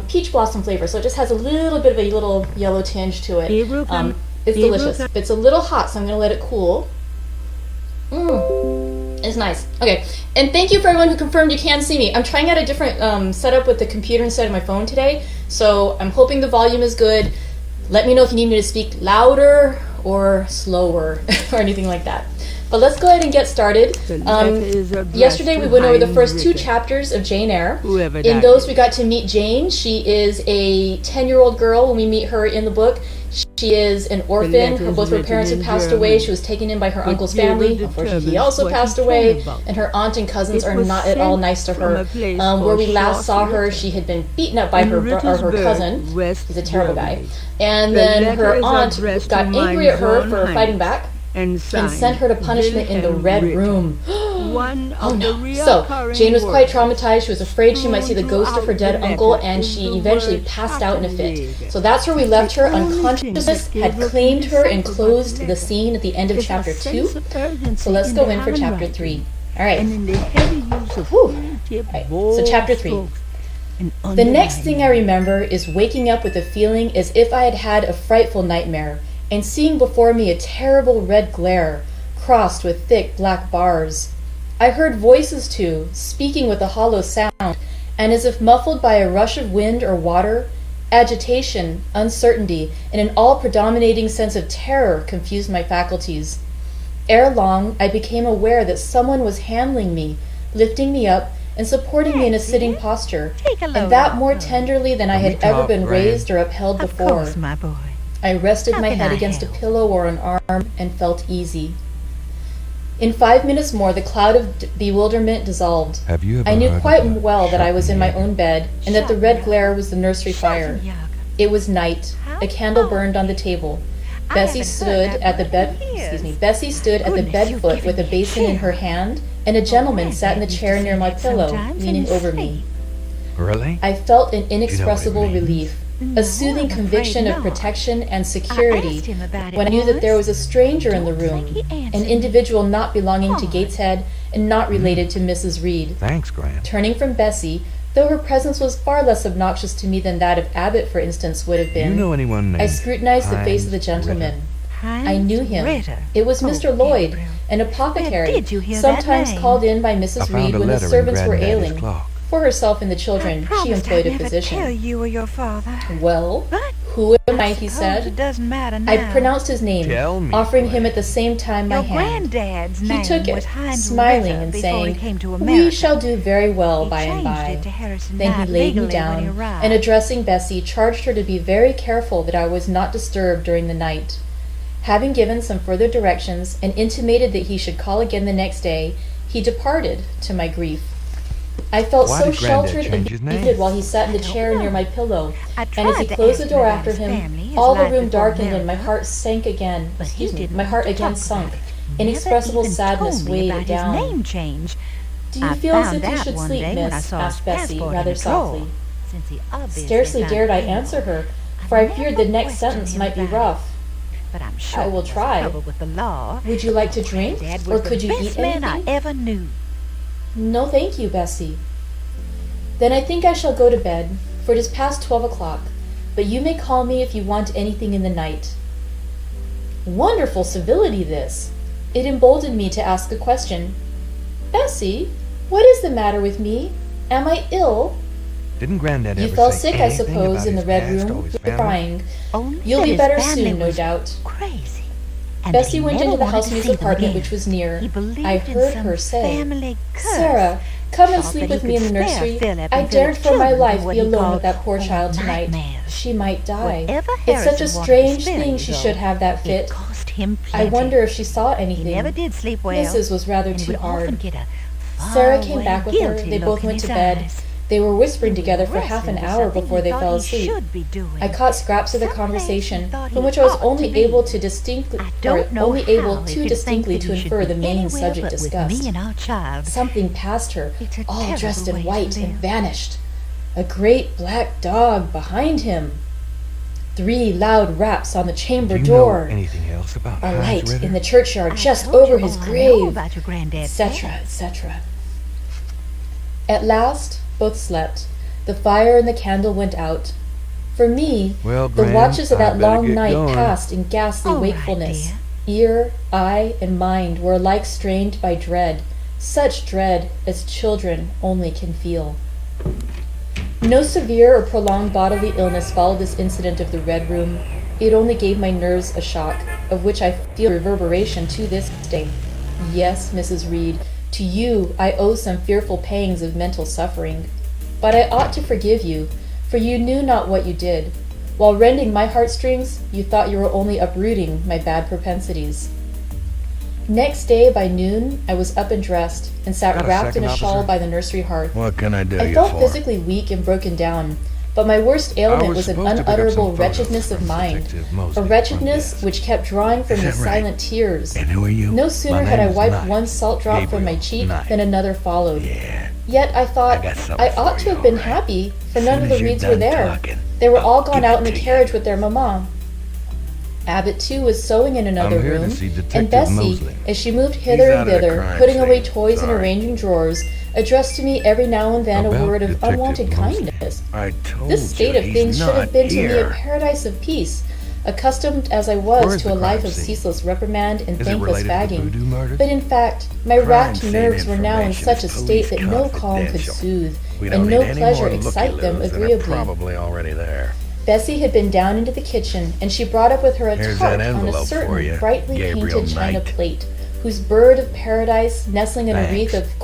peach blossom flavor, so it just has a little bit of a little yellow tinge to it. It's delicious. It's a little hot, so I'm going to let it cool. It's nice. Okay, and thank you for everyone who confirmed you can see me. I'm trying out a different setup with the computer instead of my phone today, so I'm hoping the volume is good. Let me know if you need me to speak louder or slower or anything like that. But let's go ahead and get started. Yesterday we went over the first 2 chapters of Jane Eyre. In those we got to meet Jane. She is a 10-year-old girl when we meet her in the book. She is an orphan. Both her parents had passed away. She was taken in by her uncle's family. Unfortunately, he also passed away. And her aunt and cousins are not at all nice to her. Where we last saw her, she had been beaten up by her cousin. He's a terrible guy. And then her aunt got angry at her for fighting back and sent her to punishment in the Red Room. Oh no. So, Jane was quite traumatized. She was afraid she might see the ghost of her dead uncle, and she eventually passed out in a fit. So that's where we left her. Unconsciousness had claimed her and closed the scene at the end of chapter 2. So let's go in for chapter 3. Alright. So chapter 3. The next thing I remember is waking up with a feeling as if I had had a frightful nightmare, and seeing before me a terrible red glare, crossed with thick black bars. I heard voices too, speaking with a hollow sound, and as if muffled by a rush of wind or water, agitation, uncertainty, and an all-predominating sense of terror confused my faculties. Ere long, I became aware that someone was handling me, lifting me up, and supporting me in a sitting posture, and that more tenderly than I had ever been raised or upheld before. Of course, my boy. I rested my head against a pillow or an arm and felt easy. In 5 minutes more, the cloud of bewilderment dissolved. Have you ever I knew heard quite of well that I was in my own bed, and that the red glare was the nursery fire. It was night. A candle burned on the table. Bessie stood at the bed foot with a basin in her hand, and a gentleman sat in the chair near my pillow, leaning over me. Really? I felt an inexpressible relief, a soothing conviction of protection and security when I knew that there was a stranger in the room, an individual not belonging to Gateshead and not related to Mrs. Reed. Thanks, Grant. Turning from Bessie, though her presence was far less obnoxious to me than that of Abbott, for instance, would have been, You know anyone named I scrutinized the face of the gentleman. I knew him. It was Mr. Lloyd, an apothecary, sometimes called in by Mrs. Reed when the servants were ailing. For herself and the children, she employed a physician. Tell you or your father. Well, who am I, he said. It doesn't matter now. I pronounced his name, offering him at the same time my Your hand. granddad's He name took was it, Heinz smiling Ritter and before saying, he came to "We America. shall do very well He by and changed by." it to Harrison Then he Knight laid me legally when he down, arrived. and addressing Bessie, charged her to be very careful that I was not disturbed during the night. Having given some further directions, and intimated that he should call again the next day, he departed, to my grief. I felt Why so did Granddad sheltered and change his name? defeated while he sat in the chair near my pillow, and as he tried to closed the ask door him about after his him, family, his all the life room before darkened and my America. heart sank again. But he didn't My heart want to again talk sunk. about it. Inexpressible Never even sadness told me weighed about it his down. name change. "Do you I feel as found if you out should one sleep, day when I miss?" saw his asked Bessie, passport in rather the drawer. softly. Since he obviously Scarcely found dared I it answer her, I for I never feared the next questioned sentence him might be about it. rough. But I'm sure I will there was try. trouble with the law. "Would you like to drink, Dad or was could the you best eat man I anything?" ever knew. "No, thank you, Bessie." "Then I think I shall go to bed, for it is past 12 o'clock, but you may call me if you want anything in the night." Wonderful civility, this. It emboldened me to ask a question. Bessie, what is the matter with me? Am I ill? Didn't Granddad You ever fell say sick, I anything suppose, about in the his red past or room, his with family? crying. Only You'll that be his better family soon, no was doubt. Crazy. And Bessie he went never into the wanted to housemaid's see them apartment, again. which was near. He believed I in heard some her say, family curse. Sarah, come and Thought sleep that with he me in the could spare nursery. Philip I and dared Philip's for my children life from what be he alone called with that poor old child tonight. nightmares. She might die. Whatever It's such a Harrison wanted to strange spare thing you, she though, should have that it fit. cost him I plenty. wonder if she saw He anything. never did sleep well. Mrs. was rather and he too would often hard. get a Sarah came faraway, back with her. guilty They look both in went his to bed. eyes. They were whispering He was together for half wrestling an with hour something before he they thought fell he asleep. should be doing. I caught scraps of the Some days conversation, he thought from he which I was ought to only be. able to distinctly, I don't know only able how he too could distinctly think to that he should infer be the main anywhere subject but with discussed. me and our child. Something passed her, It's a all terrible dressed in way to white, and live. vanished. A great black dog behind him. 3 loud raps on the chamber Do you door. know anything else about A Heinz light Ritter? in the churchyard I just told over you his all I know grave, about your granddad, etc., etc. At last, both slept. The fire and the candle went out. For me, Well, the Gran, watches of I that better long get night going. passed in ghastly All right, wakefulness. dear. Ear, eye, and mind were alike strained by dread, such dread as children only can feel. No severe or prolonged bodily illness followed this incident of the Red Room. It only gave my nerves a shock, of which I feel reverberation to this day. Yes, Mrs. Reed, to you I owe some fearful pangs of mental suffering. But I ought to forgive you, for you knew not what you did. While rending my heartstrings, you thought you were only uprooting my bad propensities. Next day by noon, I was up and dressed, and sat Got a wrapped in second, a shawl officer? by the nursery hearth. What can I do I you felt for? physically weak and broken down, but my worst ailment was an supposed to pick up unutterable some wretchedness photos of from mind, Detective a Mosley wretchedness from which kept drawing from Is me that right? silent tears. And who are you? No sooner My had I name is wiped Knight. one salt drop from my Gabriel cheek Knight. than another followed. Yeah. Yet I thought I got something I for ought to you, have been all right. happy, for As none soon of the as you're Reeds were done there. talking, They were I'll all gone give out it in the to you. carriage with their mamma. Abbott, too, was sewing in another I'm here to room, see and Detective Bessie, Mosley. as she moved hither out and of the thither, crime putting away scene. toys and Sorry. arranging drawers, addressed to me every now and then a About word of Detective unwanted Mosley. kindness. I told This state you of he's things should have not been to me a here. paradise of peace, accustomed as I Where was is to the a life crime of scene? ceaseless reprimand and Is it thankless related to the fagging. voodoo murders? But in fact, my Crime racked scene nerves were now in information such a is state that police no calm could confidential. soothe, We don't and need no any pleasure more excite them looky-loos that are agreeably. probably already there. Bessie had been down into the kitchen, and she brought up with her a Here's tart an on a envelope for certain you, brightly Gabriel painted china Knight. plate, whose bird of paradise, nestling in a wreath Thanks. of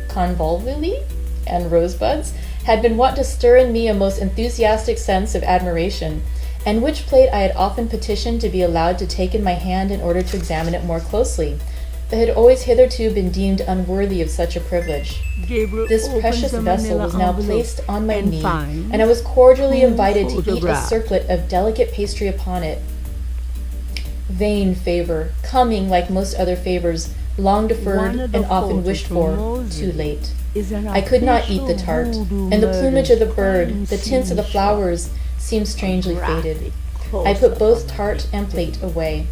convolvuli and rosebuds, had been wont to stir in me a most enthusiastic sense of admiration, and which plate I had often petitioned to be allowed to take in my hand in order to examine it more closely, but had always hitherto been deemed unworthy of such a privilege. Gabriel This opened precious the vessel manila was now envelope placed on my and knee, finds and I was cordially two invited to eat a photographs. circlet of delicate pastry upon it. Vain favor, coming, like most other favors, long deferred One of the and often photos wished from for, Moses too late. is an I could not eat the official tart, voodoo and the plumage of the murder bird, crime the tints of the scene flowers, seemed strangely Graphic faded. close I put up both on tart and plate away.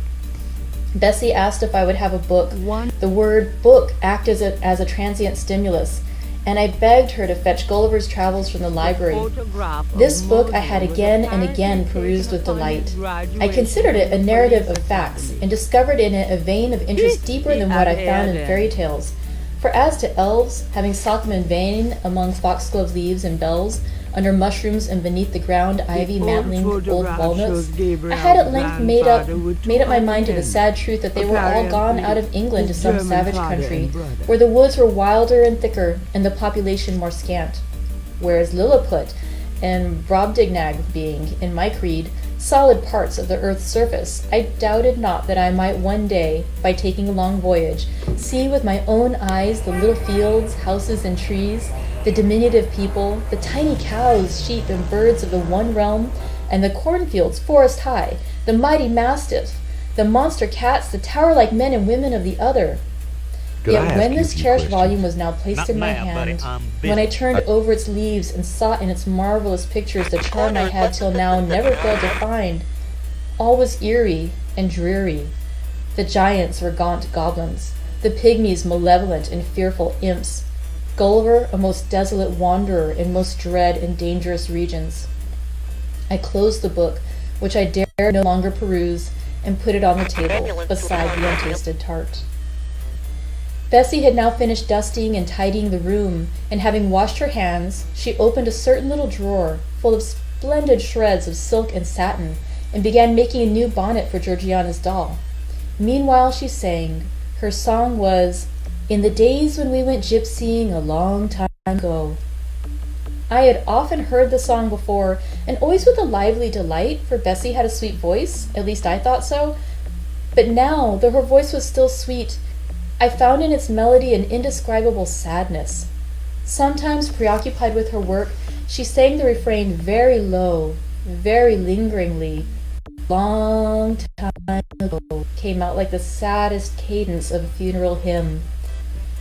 Bessie asked if I would have a book. One The word book acted as a transient stimulus, and I begged her to fetch Gulliver's Travels from the library. photograph of This book I Moses had was again and again apparently perused with taken upon his delight. I graduation considered it a from narrative police of facts, academy. and discovered in it a vein of interest deeper than what I found in fairy tales. For as to elves, having sought them in vain among foxglove leaves and bells, under mushrooms and beneath the ground ivy old mantling old photograph walnuts, shows Gabriel's I had at length made up grandfather with my two mind to the men. sad truth that they were all gone Apparently, out of England to his some German savage father country, and brother. where the woods were wilder and thicker, and the population more scant. Whereas Lilliput and Brobdingnag being, in my creed, solid parts of the earth's surface, I doubted not that I might one day, by taking a long voyage, see with my own eyes the little fields, houses, and trees, the diminutive people, the tiny cows, sheep, and birds of the one realm, and the cornfields forest high, the mighty mastiff, the monster cats, the tower-like men and women of the other. Could I Yet ask when you a this few cherished questions? volume was now placed Not in my now, buddy, hand, I'm when I busy. turned over its leaves and sought in its marvelous pictures the charm I had till now never failed to find, all was eerie and dreary. The giants were gaunt goblins, the pygmies malevolent and fearful imps, Gulliver a most desolate wanderer in most dread and dangerous regions. I closed the book, which I dared no longer peruse, and put it on the table beside the untasted tart. Bessie had now finished dusting and tidying the room, and having washed her hands, she opened a certain little drawer full of splendid shreds of silk and satin and began making a new bonnet for Georgiana's doll. Meanwhile she sang. Her song was, "In the days when we went gypsying a long time ago." I had often heard the song before, and always with a lively delight, for Bessie had a sweet voice, at least I thought so. But now, though her voice was still sweet, I found in its melody an indescribable sadness. Sometimes, preoccupied with her work, she sang the refrain very low, very lingeringly. "Long time ago" came out like the saddest cadence of a funeral hymn.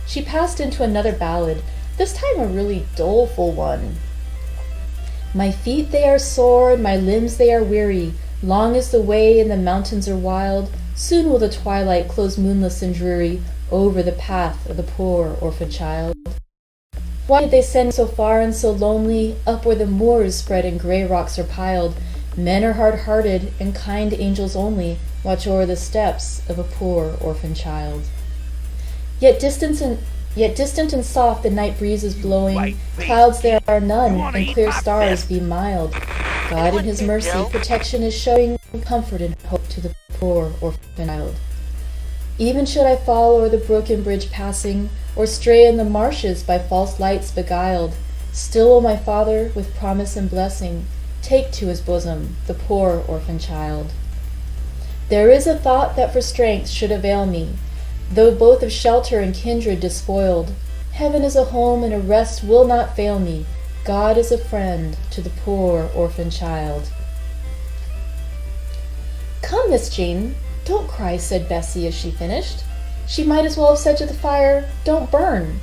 She passed into another ballad, this time a really doleful one. "My feet they are sore, and my limbs they are weary. Long is the way, and the mountains are wild. Soon will the twilight close moonless and dreary over the path of the poor orphan child. Why did they send so far and so lonely, up where the moors spread and grey rocks are piled? Men are hard-hearted, and kind angels only watch o'er the steps of a poor orphan child. Yet distant and soft the night breeze is blowing, clouds there are none, and clear stars be mild. God in his mercy protection is showing, comfort and hope to the poor orphan child. Even should I fall o'er the broken bridge passing, or stray in the marshes by false lights beguiled, still will my Father, with promise and blessing, take to his bosom the poor orphan child. There is a thought that for strength should avail me, though both of shelter and kindred despoiled. Heaven is a home, and a rest will not fail me. God is a friend to the poor orphan child." "Come, Miss Jane, don't cry," said Bessie as she finished. She might as well have said to the fire, "Don't burn."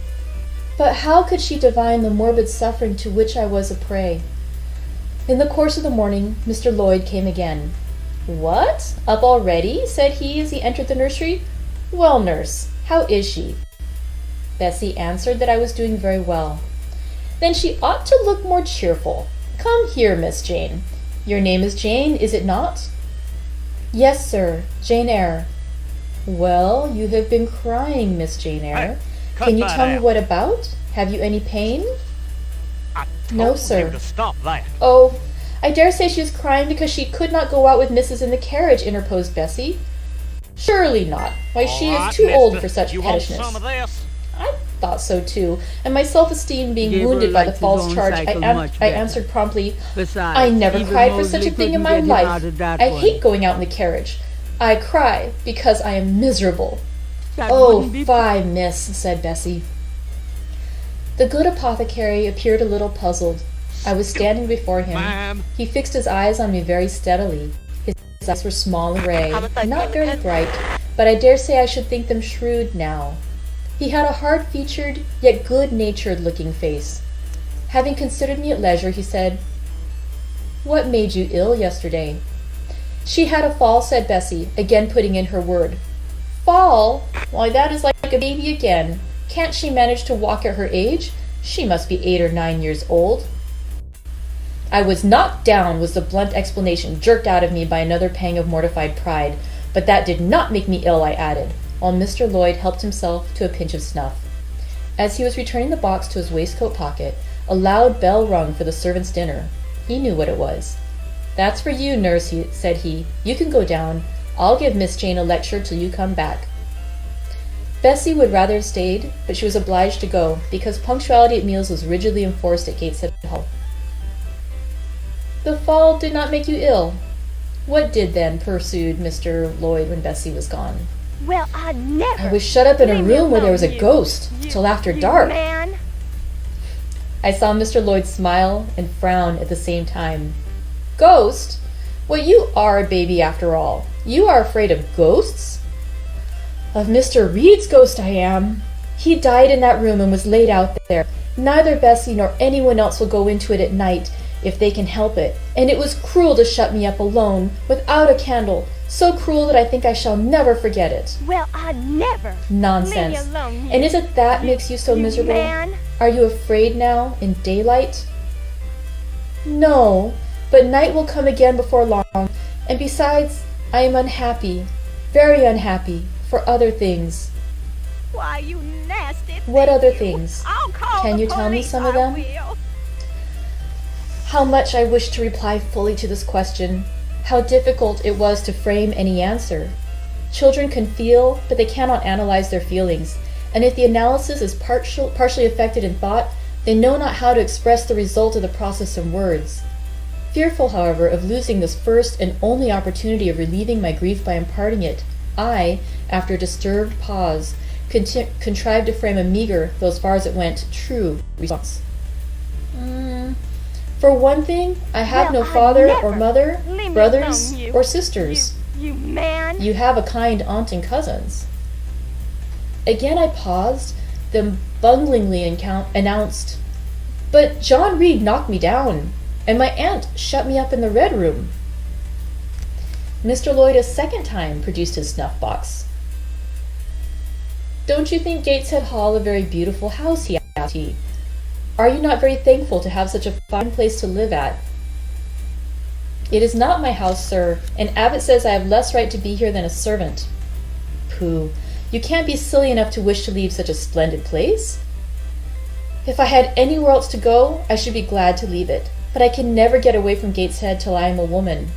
But how could she divine the morbid suffering to which I was a prey? In the course of the morning, Mr. Lloyd came again. "What? Up already?" said he as he entered the nursery. "Well, nurse, how is she?" Bessie answered that I was doing very well. "Then she ought to look more cheerful. Come here, Miss Jane. Your name is Jane, is it not?" "Yes, sir, Jane Eyre." "Well, you have been crying, Miss Jane Eyre. Can you tell me what about? Have you any pain?" "No, sir." Stop that. "Oh, I dare say she is crying because she could not go out with Mrs. in the carriage," interposed Bessie. "Surely not. Why, she is too old for such pettishness." I thought so too, and my self-esteem being Gabriel wounded by the likes his false own charge, cycle I much better. answered promptly, Besides, "I never even cried for Mosley such a thing in couldn't my get him life. out of that I one. hate going out in the carriage. I cry because I am miserable." That "Oh, wouldn't be fie, miss," said Bessie. The good apothecary appeared a little puzzled. I was standing before him. Ma'am. He fixed his eyes on me very steadily. His eyes were small and gray, not very bright, but I dare say I should think them shrewd now. He had a hard-featured, yet good-natured looking face. Having considered me at leisure, he said, "What made you ill yesterday?" "She had a fall," said Bessie, again putting in her word. "Fall? Why, that is like a baby again. Can't she manage to walk at her age? She must be 8 or 9 years old." "I was knocked down," was the blunt explanation jerked out of me by another pang of mortified pride. "But that did not make me ill," I added, while Mr. Lloyd helped himself to a pinch of snuff. As he was returning the box to his waistcoat pocket, a loud bell rung for the servants' dinner. He knew what it was. "That's for you, nurse," said he. "You can go down. I'll give Miss Jane a lecture till you come back." Bessie would rather have stayed, but she was obliged to go, because punctuality at meals was rigidly enforced at Gateshead Hall. "The fall did not make you ill. What did then?" pursued Mr. Lloyd when Bessie was gone. Well, I never. "I was shut up in a Leave me room where there was a alone, ghost till after you dark." Man. I saw Mr. Lloyd smile and frown at the same time. "Ghost? Well, you are a baby after all. You are afraid of ghosts?" "Of Mr. Reed's ghost I am. He died in that room and was laid out there. Neither Bessie nor anyone else will go into it at night if they can help it, and it was cruel to shut me up alone, without a candle, so cruel that I think I shall never forget it." Well, I never. "Nonsense. Leave me alone, And is it that makes you so miserable? Man. Are you afraid now, in daylight?" "No, but night will come again before long, and besides, I am unhappy, very unhappy, for other things. Why, you nasty thing, What other you. things? I'll call Can the you tell me police, some of I them? will. How much I wish to reply fully to this question. How difficult it was to frame any answer. Children can feel, but they cannot analyze their feelings, and if the analysis is partially affected in thought, they know not how to express the result of the process in words. Fearful, however, of losing this first and only opportunity of relieving my grief by imparting it, I, after a disturbed pause, contrived to frame a meager, though as far as it went, true response. For one thing, I have Well, no I father never. or mother, Leave me brothers, alone, you. or sisters. You man. You have a kind aunt and cousins. Again I paused, then bunglingly announced, But John Reed knocked me down, and my aunt shut me up in the red room. Mr. Lloyd a second time produced his snuff box. Don't you think Gateshead Hall a very beautiful house? He asked. Are you not very thankful to have such a fine place to live at? It is not my house, sir, and Abbott says I have less right to be here than a servant. Pooh, you can't be silly enough to wish to leave such a splendid place. If I had anywhere else to go, I should be glad to leave it, but I can never get away from Gateshead till I am a woman.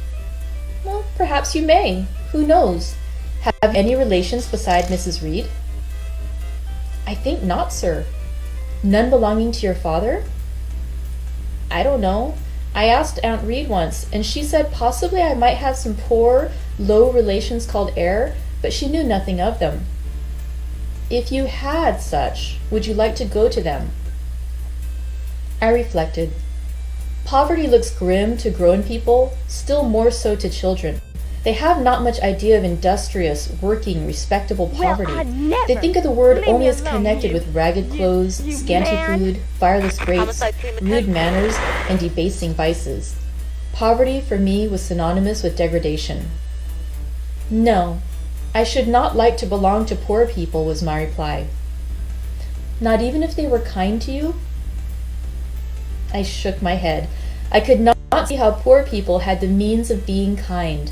Well, perhaps you may. Who knows? Have you any relations beside Mrs. Reed? I think not, sir. None belonging to your father? I don't know. I asked Aunt Reed once, and she said possibly I might have some poor, low relations called eyre, but she knew nothing of them. If you had such, would you like to go to them? I reflected. Poverty looks grim to grown people, still more so to children. They have not much idea of industrious, working, respectable poverty. Well, I never. They think of the word Leave only me as alone, connected you. with ragged clothes, You scanty man. food, fireless grates, rude manners, and debasing vices. Poverty for me was synonymous with degradation. No, I should not like to belong to poor people, was my reply. Not even if they were kind to you? I shook my head. I could not see how poor people had the means of being kind.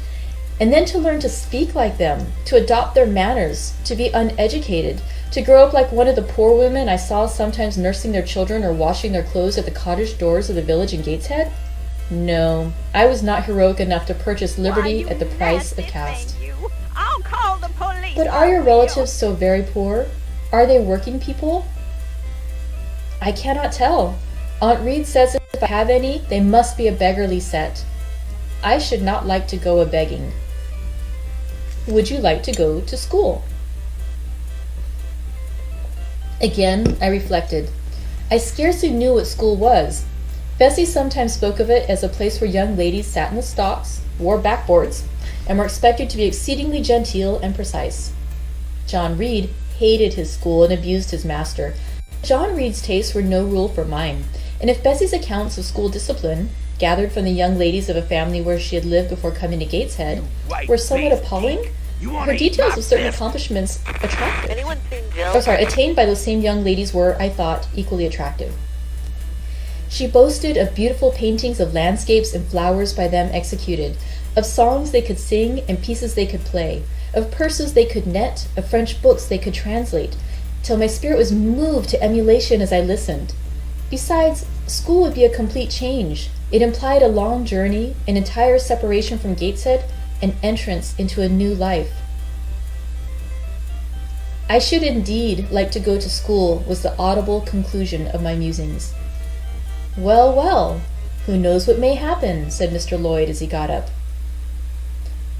And then to learn to speak like them, to adopt their manners, to be uneducated, to grow up like one of the poor women I saw sometimes nursing their children or washing their clothes at the cottage doors of the village in Gateshead? No, I was not heroic enough to purchase liberty at the price of caste. I'll call the police. But are your relatives so very poor? Are they working people? I cannot tell. Aunt Reed says if I have any, they must be a beggarly set. I should not like to go a-begging. Would you like to go to school? Again, I reflected. I scarcely knew what school was. Bessie sometimes spoke of it as a place where young ladies sat in the stocks, wore backboards, and were expected to be exceedingly genteel and precise. John Reed hated his school and abused his master. John Reed's tastes were no rule for mine, and if Bessie's accounts of school discipline, gathered from the young ladies of a family where she had lived before coming to Gateshead, were somewhat appalling, her details of certain accomplishments attained by those same young ladies were, I thought, equally attractive. She boasted of beautiful paintings of landscapes and flowers by them executed, of songs they could sing and pieces they could play, of purses they could knit, of French books they could translate, till my spirit was moved to emulation as I listened. Besides, school would be a complete change. It implied a long journey, an entire separation from Gateshead, an entrance into a new life. I should indeed like to go to school, was the audible conclusion of my musings. Well, well, who knows what may happen, said Mr. Lloyd as he got up.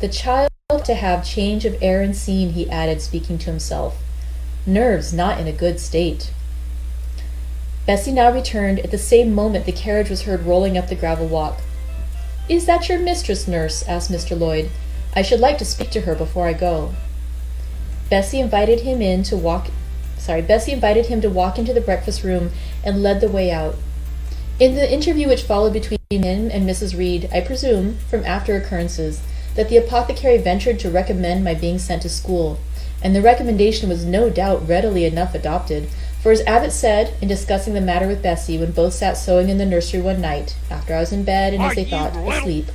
The child to have change of air and scene, he added, speaking to himself. Nerves not in a good state. Bessie now returned. At the same moment the carriage was heard rolling up the gravel walk. Is that your mistress, nurse? Asked Mr. Lloyd. I should like to speak to her before I go. Bessie invited him to walk into the breakfast room and led the way out. In the interview which followed between him and Mrs. Reed, I presume, from after occurrences, that the apothecary ventured to recommend my being sent to school, and the recommendation was no doubt readily enough adopted, for as Abbott said, in discussing the matter with Bessie when both sat sewing in the nursery one night, after I was in bed and, as they thought, asleep,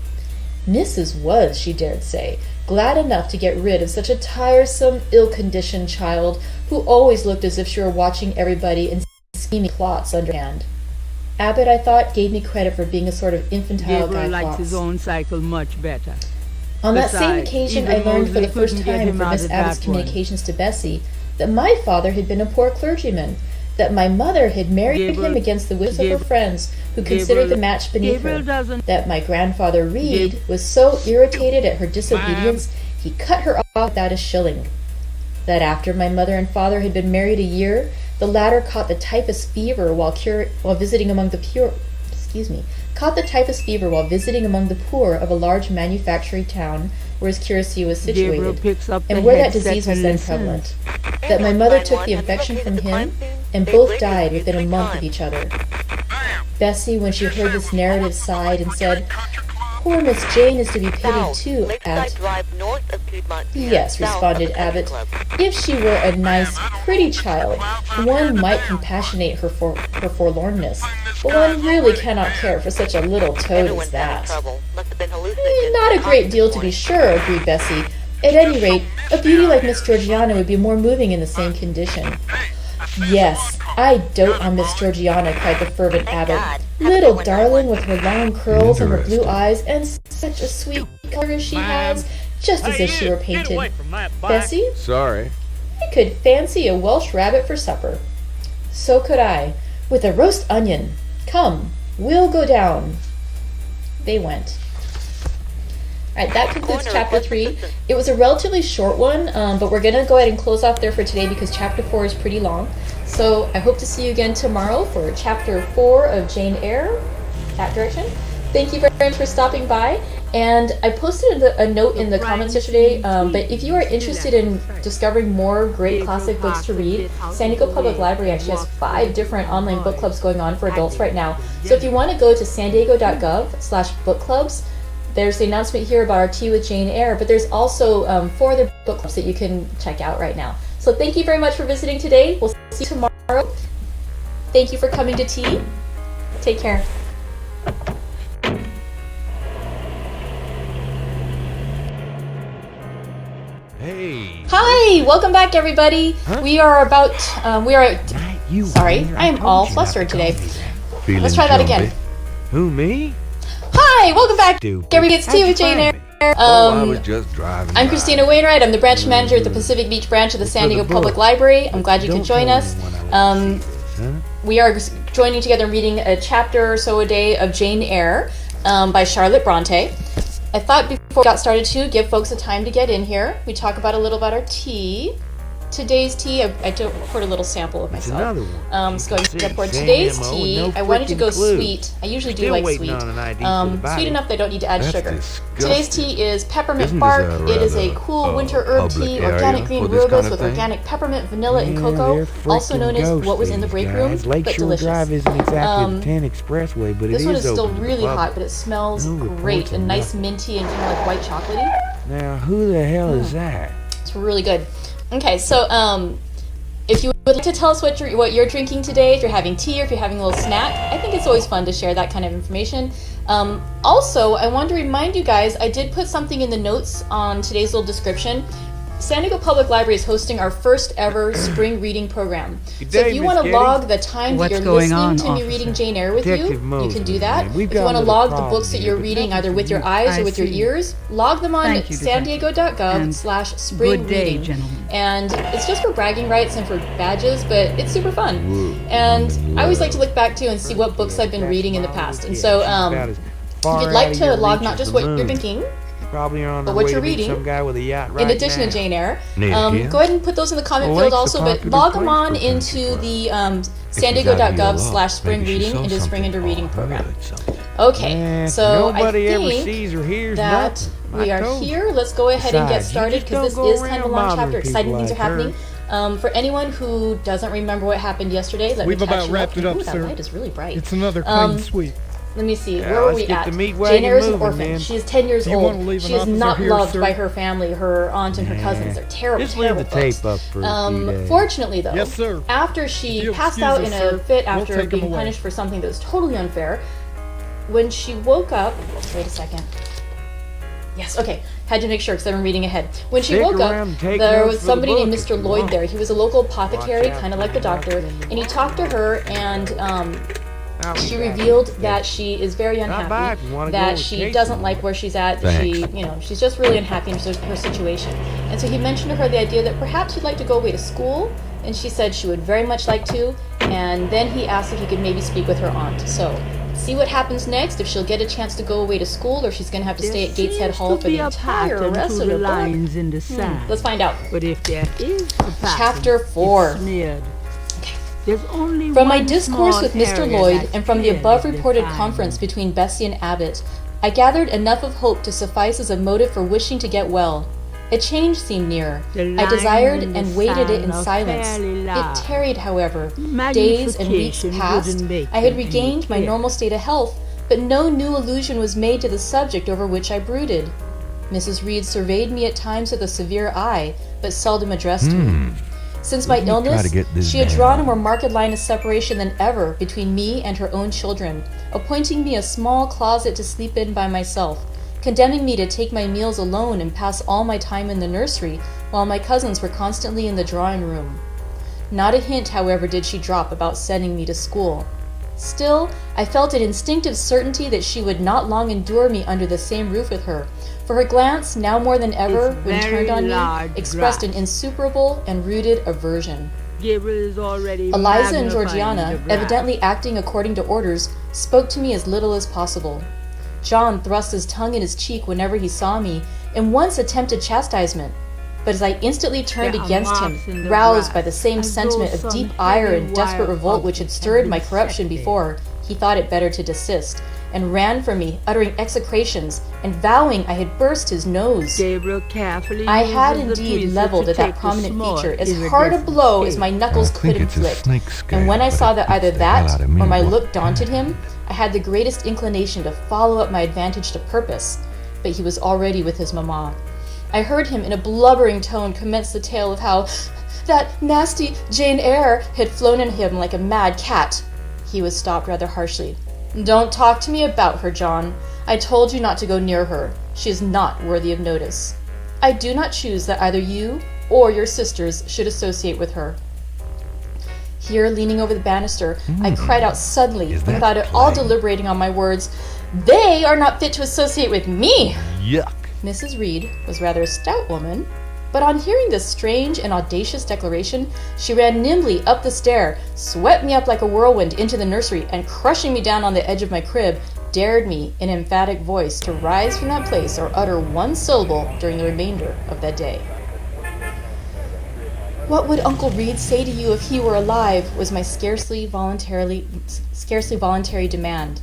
Mrs. was, she dared say, glad enough to get rid of such a tiresome, ill-conditioned child who always looked as if she were watching everybody and scheming plots underhand. Abbott, I thought, gave me credit for being a sort of infantile Gabriel Guy likes his Fawkes. own cycle much better. On that same Besides, occasion, I even learned for the Mosley first couldn't get time him from out Miss of Abbott's that one. communications to Bessie that my father had been a poor clergyman, that my mother had married Gabriel- him against the wishes of her Gabriel- friends who considered Gabriel- the match beneath Gabriel her, doesn't- that my grandfather Reed was so irritated at her disobedience he cut her off without a shilling, that after my mother and father had been married a year, the latter caught the typhus fever while visiting among the poor of a large manufacturing town where his curacy was Gabriel situated, picks up and the where that headset disease was and then listens. prevalent. That my mother took the infection from him, and both died within a month of each other. Bessie, when she heard this narrative, sighed and said, "Poor Miss Jane is to be pitied too, Aunt." "Yes," responded Abbott. "If she were a nice, pretty child, one might compassionate her for her forlornness, but one really cannot care for such a little toad as that." "Not a great deal, to be sure," agreed Bessie. "At any rate, a beauty like Miss Georgiana would be more moving in the same condition." "Yes, I dote on Miss Georgiana," cried the fervent Abbott. "Little darling with her long curls and her blue eyes, and such a sweet color as she has, just as if she were painted. Bessie, Sorry. I could fancy a Welsh rabbit for supper." "So could I, with a roast onion. Come, we'll go down." They went. Alright, that concludes chapter 3. It was a relatively short one, but we're going to go ahead and close off there for today because chapter 4 is pretty long. So I hope to see you again tomorrow for chapter 4 of Jane Eyre, that direction. Thank you very much for stopping by. And I posted a note in the comments yesterday, but if you are interested in discovering more great classic books to read, San Diego Public Library actually has 5 different online book clubs going on for adults right now. So if you want to go to sandiego.gov/book clubs, there's the announcement here about our Tea with Jane Eyre, but there's also 4 other book clubs that you can check out right now. So thank you very much for visiting today. We'll see you tomorrow. Thank you for coming to tea. Take care. Hey. Hi, welcome back, everybody. We are about, sorry, I am all flustered today. Let's try that again. Who, me? Hi, welcome back. Stupid. Everybody gets tea with Jane Eyre. I was just driving I'm by. Christina Wainright. I'm the branch manager at the Pacific Beach branch of the San Diego Public Library. I'm glad you could join us. We are joining together and reading a chapter or so a day of Jane Eyre by Charlotte Bronte. I thought before we got started to give folks a time to get in here. We talk about a little about our tea. Today's tea, I poured a little sample of myself. Another one. So I poured Same today's MO, tea. no I wanted to go freaking clue. sweet. I usually do Still like waiting sweet. on an ID for the body. Sweet enough that I don't need to add That's sugar. disgusting. Today's tea is peppermint Isn't this bark. a It is a rather, cool winter herb public tea, area organic green for this rubus kind of with thing? organic peppermint, vanilla, and Yeah, cocoa, they're also known as freaking what was in the ghosts, break these room, guys. but Lakeshore delicious. Drive isn't exactly the 10 expressway, but This it one is is still open to the really public. hot, but it smells No great reports and or nice nothing. minty and kind of like white chocolatey. Now, who the hell is that? It's really good. Okay, so if you would like to tell us what you're drinking today, if you're having tea or if you're having a little snack, I think it's always fun to share that kind of information. Also, I want to remind you guys, I did put something in the notes on today's little description. San Diego Public Library is hosting our first ever spring reading program. Good So day, if you Miss want to Getty. log the time that What's you're going listening on, to me officer? reading Jane Eyre with Detective you can Moses, do that. man. We've If you got want a to little log the problem books that here, you're but reading nothing either with for your you. eyes or I with your see. ears, log them on Thank you, Detective. And sandiego.gov/spring good day, reading. gentlemen. And it's just for bragging rights and for badges, but it's super fun. And I always like to look back too and see what books I've been reading in the past. And so if you'd like to log not just what you're drinking, Probably on but the what way you're to meet reading, some guy with a yacht in right addition now. to Jane Eyre, Neat, yeah. go ahead and put those in the comment Well, field Lake's a also, but popular log them place on for into country the If she's out of your luck, sandiego.gov/spring maybe she reading saw into the spring something into reading or program. heard something. Okay, so I nobody ever think sees or hears that nothing. we I are told you. here. Let's go ahead and get Besides, you started just because this don't go is kind of a around long bothering chapter. Exciting people things are like her. happening. For anyone who doesn't remember what happened yesterday, let We've me catch about you wrapped up. it up, Ooh, that sir. light is really bright. It's another clean sweep. Let me see. Yeah, Where were let's we get at? the meat Jane wagon Eyre is an moving, orphan. man. She is 10 years Do you old. want to leave an She is officer not here, loved sir? by her family, her aunt and her cousins. They're terrible, Just leave terrible the folks. tape up for a few days. Fortunately, though, Yes, sir. after If she you'll passed excuse out us, in a sir, fit we'll after take 'em being away. punished for something that was totally unfair, when she woke up, wait a second. Yes, okay. Had to make sure because I'm reading ahead. When she Stick woke up, around and take there notes was for the somebody named book Mr. if you Lloyd want. there. He was a local apothecary, Watch out kind of for like the the doctor, bathroom. and he talked to her, and I'll be she back. revealed that she is very Stop by unhappy, if you wanna go that with she Kate doesn't some like more. where she's at, that Thanks. she's just really unhappy in her situation. And so he mentioned to her the idea that perhaps she'd like to go away to school, and she said she would very much like to, and then he asked if he could maybe speak with her aunt. So, see what happens next, if she'll get a chance to go away to school, or she's going to have to stay at Gateshead Hall for the entire rest of the book. lines in the sand. Let's find out. But if there is a pattern, Chapter 4. it's smeared. There's only From my one discourse small with Mr. area Lloyd that's and from the clearly above reported defined. conference between Bessie and Abbott, I gathered enough of hope to suffice as a motive for wishing to get well. A change seemed near. The I desired line in and the waited it sand in are silence. fairly It large. tarried, however. Days and weeks Magnification passed. wouldn't make I had them any regained my clearer. normal state of health, but no new allusion was made to the subject over which I brooded. Mrs. Reed surveyed me at times with a severe eye, but seldom addressed me. Since my Let me try illness, to get this she had down. drawn a more marked line of separation than ever between me and her own children, appointing me a small closet to sleep in by myself, condemning me to take my meals alone and pass all my time in the nursery, while my cousins were constantly in the drawing room. Not a hint, however, did she drop about sending me to school. Still, I felt an instinctive certainty that she would not long endure me under the same roof with her, for her glance, now more than ever, It's when very turned on me, large expressed an grass. insuperable and rooted aversion. Gabriel is already Eliza and magnifying Georgiana, the grass. evidently acting according to orders, spoke to me as little as possible. John thrust his tongue in his cheek whenever he saw me, and once attempted chastisement. But as I instantly turned There are against marks in him, the roused grass, by the same as though sentiment of some deep ire heavy and desperate wire revolt which had object stirred had my been corruption set there. before, he thought it better to desist, and ran from me, uttering execrations, and vowing I had burst his nose. Gabriel carefully I had uses the indeed tweezers leveled to at that take the prominent small feature as iridescent hard a blow as shape. my knuckles I could think it's a inflict. snake scale, And when I but saw it that either beats the hell that out of me or my one look daunted time. him, I had the greatest inclination to follow up my advantage to purpose. But he was already with his mamma. I heard him in a blubbering tone commence the tale of how that nasty Jane Eyre had flown at him like a mad cat. He was stopped rather harshly. "Don't talk to me about her, John. I told you not to go near her. She is not worthy of notice. I do not choose that either you or your sisters should associate with her." Here, leaning over the banister, I cried out suddenly, Is that without at all plain? deliberating on my words, "They are not fit to associate with me!" Yuck. Mrs. Reed was rather a stout woman, but on hearing this strange and audacious declaration, she ran nimbly up the stair, swept me up like a whirlwind into the nursery, and crushing me down on the edge of my crib, dared me, in emphatic voice, to rise from that place or utter one syllable during the remainder of that day. "What would Uncle Reed say to you if he were alive?" was my scarcely voluntary demand.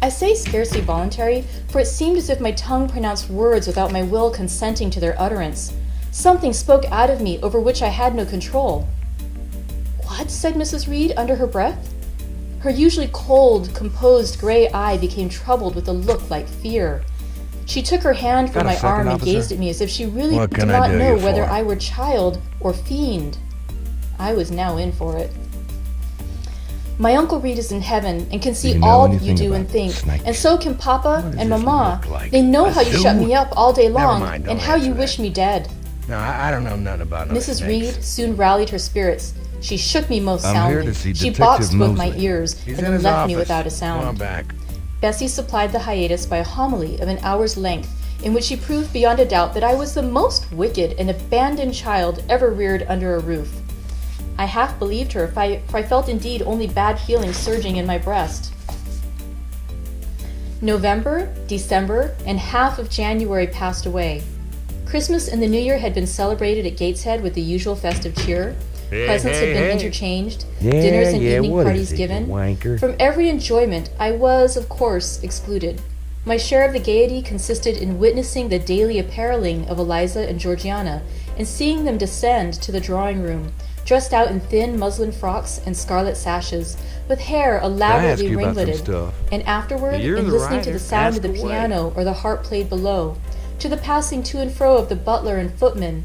I say scarcely voluntary, for it seemed as if my tongue pronounced words without my will consenting to their utterance. Something spoke out of me over which I had no control. "What?" said Mrs. Reed under her breath. Her usually cold, composed gray eye became troubled with a look like fear. She took her hand from Got a my second, arm and officer? gazed at me as if she really What did can I not do know you whether for? I were child or fiend. I was now in for it. "My Uncle Reed is in heaven and can see you know all that you anything do about and think, snakes? and so can Papa What does and this Mama. look like? They know A how you zoo? shut me up all day Never long mind, don't and how you answer wish that. me dead." No, I don't know nothing about no Mrs. snakes. Reed soon rallied her spirits. She shook me most I'm soundly. here to see She Detective boxed both my Mosley. ears He's and in then his left me office. without a Come on sound. back. Bessie supplied the hiatus by a homily of an hour's length, in which she proved beyond a doubt that I was the most wicked and abandoned child ever reared under a roof. I half believed her, for I felt indeed only bad feelings surging in my breast. November, December, and half of January passed away. Christmas and the New Year had been celebrated at Gateshead with the usual festive cheer. Presents had been interchanged, dinners and evening what parties is it, you given. wanker? From every enjoyment, I was, of course, excluded. My share of the gaiety consisted in witnessing the daily appareling of Eliza and Georgiana, and seeing them descend to the drawing room, dressed out in thin muslin frocks and scarlet sashes, with hair elaborately you about some ringleted, stuff. and afterward, You're in the listening to the writer. sound of Ask the away. piano or the harp played below, to the passing to and fro of the butler and footman,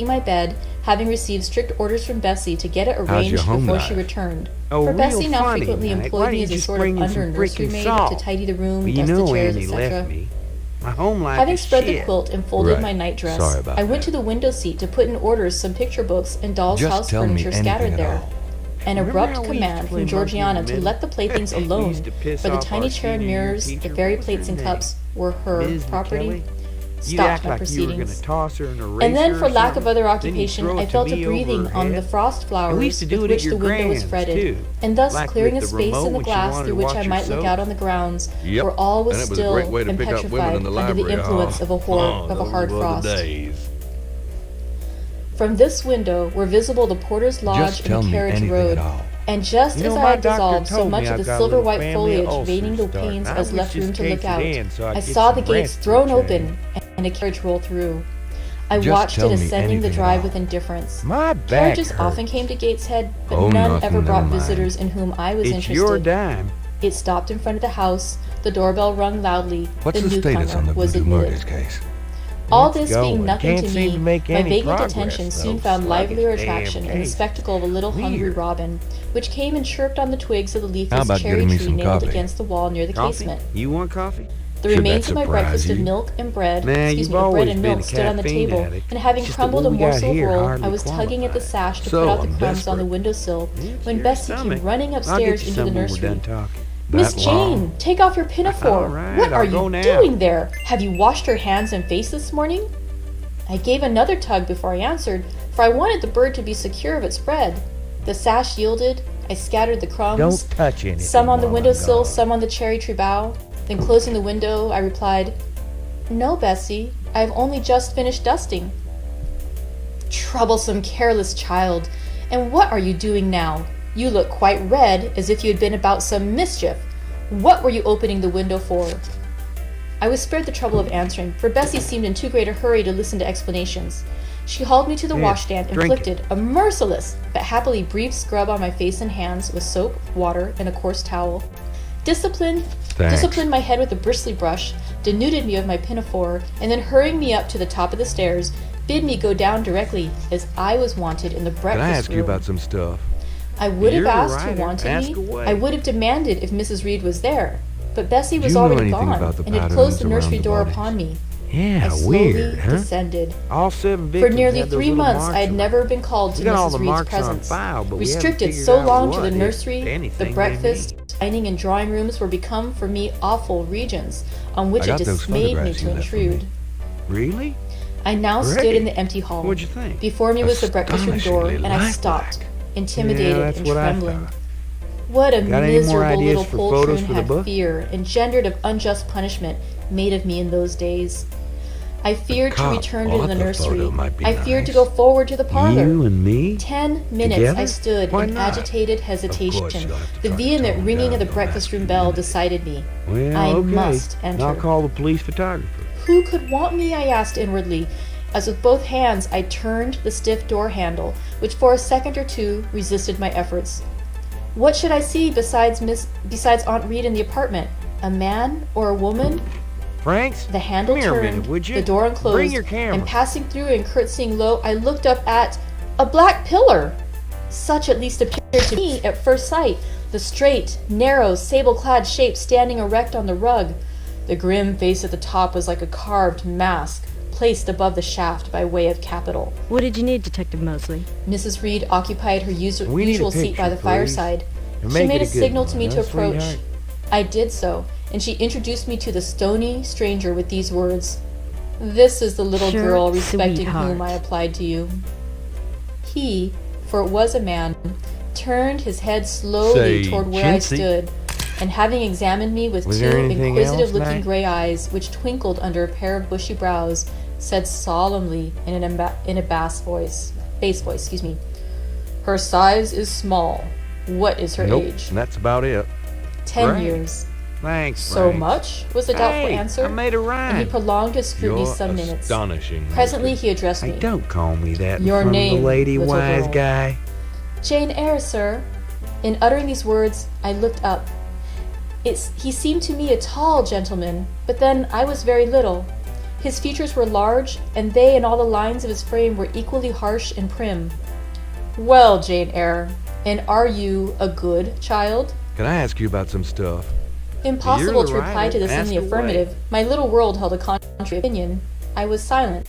making my bed, having received strict orders from Bessie to get it your arranged home before life? she returned. Oh, For real Bessie now funny, frequently Mac. employed Why me don't as you a just sort bring of in some under nursery freaking maid salt? to tidy the room, Well, you dust know the chairs, Andy left etc. me. My home life Having is spread the shit. quilt and folded Right. my nightdress, Sorry about I went that. to the window seat to put in orders some picture books and doll's Just house tell me furniture scattered anything at there. all. An Remember abrupt how we used to command play from Georgiana monkey to in the let the playthings middle? We alone, used to piss for the off tiny our chair and senior mirrors, teacher. the fairy What was her plates and name? cups were her Ms. property. McKelly? You'd stopped act my like you were proceedings. gonna toss her an eraser And then, for or lack of something, other then you'd occupation, throw I it to fell to me over breathing her on the head. frost flowers And we used to do with it at which your the window was grand's, fretted, too. and thus Like clearing with a the space remote in the when she glass wanted through to which watch I her might look soap. out on the grounds, Yep, where all was and it was a still great way to and pick up women in petrified the under the library. influence of a those hard were the frost. days. From this window were visible the porter's lodge Just tell and the me carriage anything road, at all. and just You as know, I my had doctor dissolved so told me much of I've the got a silver little white family foliage ulcer veining the starting. panes I as wish left this room to case look had out, ended so I'd I get saw some the gates rest thrown for a open and a carriage roll through. I Just watched it tell me ascending the anything at drive all. with indifference. My back Carriages hurts. often came to Gateshead, but Oh, none nothing, ever brought never mind. visitors in whom I was It's your interested. dime. It stopped in front of the house. The doorbell rung loudly. What's the newcomer status on the was voodoo admitted. murders case? All Let's this go. being nothing Can't to seem me, to make my any vacant progress, attention though. soon found Sluggish livelier damn attraction in the case. spectacle of a little hungry Weird. robin, which came and chirped on the twigs of the How leafless about cherry getting me tree some nailed coffee? against the wall near the Coffee? casement. You want coffee? The Should remains that of my surprise breakfast of you? milk and bread, Man, excuse you've me, bread always and been milk a stood on the caffeine table, addict. and having Just that crumbled a what we got morsel of here roll, hardly I was tugging at the qualifies. sash to So, put out the I'm crumbs on the desperate. windowsill It's when your Bessie stomach. came running I'll upstairs get you into the some when we're nursery. done talking. Miss That long? Jane, take off your pinafore. All right, What I'll are go you now. doing there? Have you washed your hands and face this morning? I gave another tug before I answered, for I wanted the bird to be secure of its bread. The sash yielded. I scattered the crumbs, Don't touch anything. some on the while I'm windowsill, gone. some on the cherry tree bough. Then closing the window, I replied, "No, Bessie, I have only just finished dusting." Troublesome, careless child. And what are you doing now? You look quite red, as if you had been about some mischief. What were you opening the window for? I was spared the trouble of answering, for Bessie seemed in too great a hurry to listen to explanations. She hauled me to the Here, washstand and drink inflicted a merciless but happily brief scrub on my face and hands with soap, water, and a coarse towel. Disciplined my head with a bristly brush, denuded me of my pinafore, and then hurrying me up to the top of the stairs, bid me go down directly, as I was wanted in the breakfast Can I ask room. you about some stuff? I would have You're asked right. who wanted Ask me. away. I would have demanded if Mrs. Reed was there. But Bessie Do was you know already anything gone about the and had patterns closed the around nursery the door bodies? upon me. I Yeah, slowly weird, huh? descended. All 7 For victims nearly had those 3 little months, marks I had on never them. been called to We got all Mrs. the Reed's marks on presence. file, but we haven't Restricted figured so out long to what, the if nursery, anything, the they breakfast, mean. dining, and drawing rooms were become for me awful regions, on which I it got those dismayed me photographs to you left for me. intrude. Really? I now stood Great. in the empty hall. What'd you think? Before me was the breakfast room door, Astonishingly and I lifelike. stopped, intimidated Yeah, that's and what I trembling. thought. What a Got any more miserable ideas little for poltroon photos for the had book? fear, engendered of unjust punishment, made of me in those days. I feared to cop return to the author nursery. photo might be I feared to nice. go forward to the parlor. You and me? 10 minutes Together? I stood Why in not? agitated Of hesitation. course you'll have to The try to vehement tone ringing down of the your breakfast room masculinity. bell decided me. Well, I okay. must enter. I'll call the police photographer. Who could want me? I asked inwardly, as with both hands I turned the stiff door handle, which for a second or two resisted my efforts. What should I see besides Aunt Reed in the apartment? A man or a woman? Franks? The handle Come here a turned, minute, would you? the door unclosed, Bring your camera. and passing through and curtsying low, I looked up at a black pillar. Such at least appeared to me at first sight, the straight, narrow, sable-clad shape standing erect on the rug. The grim face at the top was like a carved mask, placed above the shaft by way of capital. What did you need, Detective Mosley? Mrs. Reed occupied her We need a usual seat by picture, the please. fireside. And She make made it a a good signal one, to me to huh, approach. sweetheart? I did so, and she introduced me to the stony stranger with these words, "This is the little Sure, girl respecting sweetheart." whom I applied to you." He, for it was a man, turned his head slowly Say, toward where I chintzy. stood, and having examined me with Was two there anything inquisitive-looking else, Mac? gray eyes which twinkled under a pair of bushy brows, said solemnly in a bass voice, "Her size is small. What is her Nope, age?" and that's about it. 10 Great. years. Thanks, So Frank. much? Was the doubtful Hey, answer. I made a And he rhyme. prolonged his scrutiny You're some minutes. astonishing. Presently he addressed Hey, me. don't call me that in Your front name, of the lady, little wise girl. guy. "Jane Eyre, sir." In uttering these words, I looked up. He seemed to me a tall gentleman, but then I was very little. His features were large, and they and all the lines of his frame were equally harsh and prim. "Well, Jane Eyre, and are you a good child?" Can I ask you about some stuff? Impossible You're to the reply to writer. this in the Ask away. affirmative. My little world held a contrary opinion. I was silent.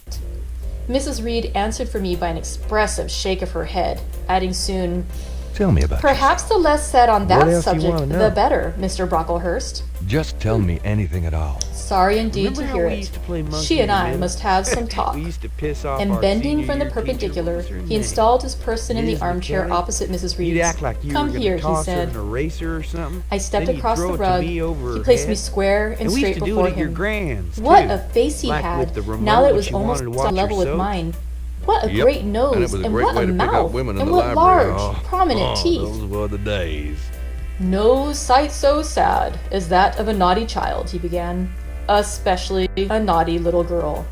Mrs. Reed answered for me by an expressive shake of her head, adding soon, Tell me about Perhaps the less said on What that else you subject, wanna know? the better, Mr. Brocklehurst. yourself. Just tell me anything at all. Sorry indeed Remember to how hear we it. used to play monkey She and in the I middle? must have some talk. We used to piss off And our bending senior from the year teacher. perpendicular, What was her he name? installed his person in the Elizabeth armchair Kelly. opposite Mrs. You'd Reed's. act like you Come were here, gonna he toss her said. an eraser or something. I stepped Then you'd across throw the it to rug. me over He her placed me head. square and And we straight used to do before it at your him. grand's, What too. a face he Like had, with the remote now that it that was you almost wanted to watch on level your with soap. mine. What a Yep, great and nose, it was a and great what way a to pick up mouth, women in and the what library. large, prominent teeth. Those were the days. No sight so sad as that of a naughty child, he began, especially a naughty little girl.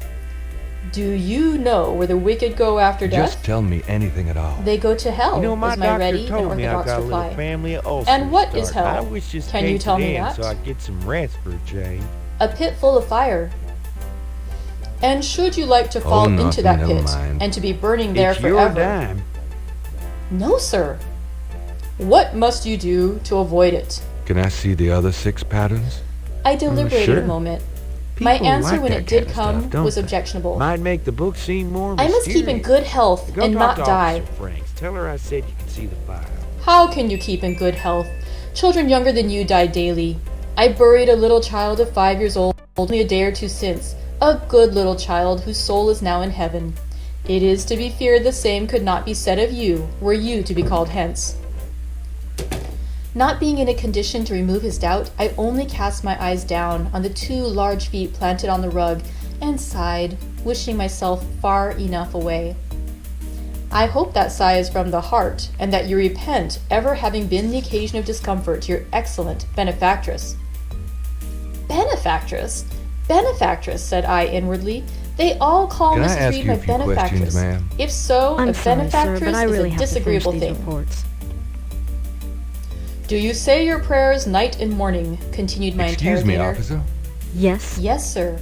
Do you know where the wicked go after death? Just tell me anything at all. They go to hell, You know, my was my doctor ready and told me I've orthodox got a little reply. family of ulcers. And what is starting. hell? I wish this Can you case tell would me end that? so I'd get some rest for a change. A pit full of fire. And should you like to fall into nothing, that never pit mind. and to be burning there It's your forever? dime. No, sir. What must you do to avoid it? Can I see the other 6 patterns? I deliberated sure. a moment. My People answer like when that it did kind of come stuff, don't was they? objectionable. Might make the book seem more I must keep in mysterious. good health Go and talk not to die. Officer Franks. Tell her I said you can see the file. How can you keep in good health? Children younger than you die daily. I buried a little child of 5 years old only a day or two since, a good little child whose soul is now in heaven. It is to be feared the same could not be said of you, were you to be called hence. Not being in a condition to remove his doubt, I only cast my eyes down on the 2 large feet planted on the rug and sighed, wishing myself far enough away. I hope that sigh is from the heart, and that you repent ever having been the occasion of discomfort to your excellent benefactress. Benefactress? Benefactress, said I inwardly. They all call Can I Mrs. ask Reed you my a few questions, benefactress. ma'am? If so, I'm a sorry, benefactress sir, but I is really a have to finish disagreeable these thing. reports. Do you say your prayers night and morning? Continued my Excuse me, interrogator. officer. Yes. Yes, sir.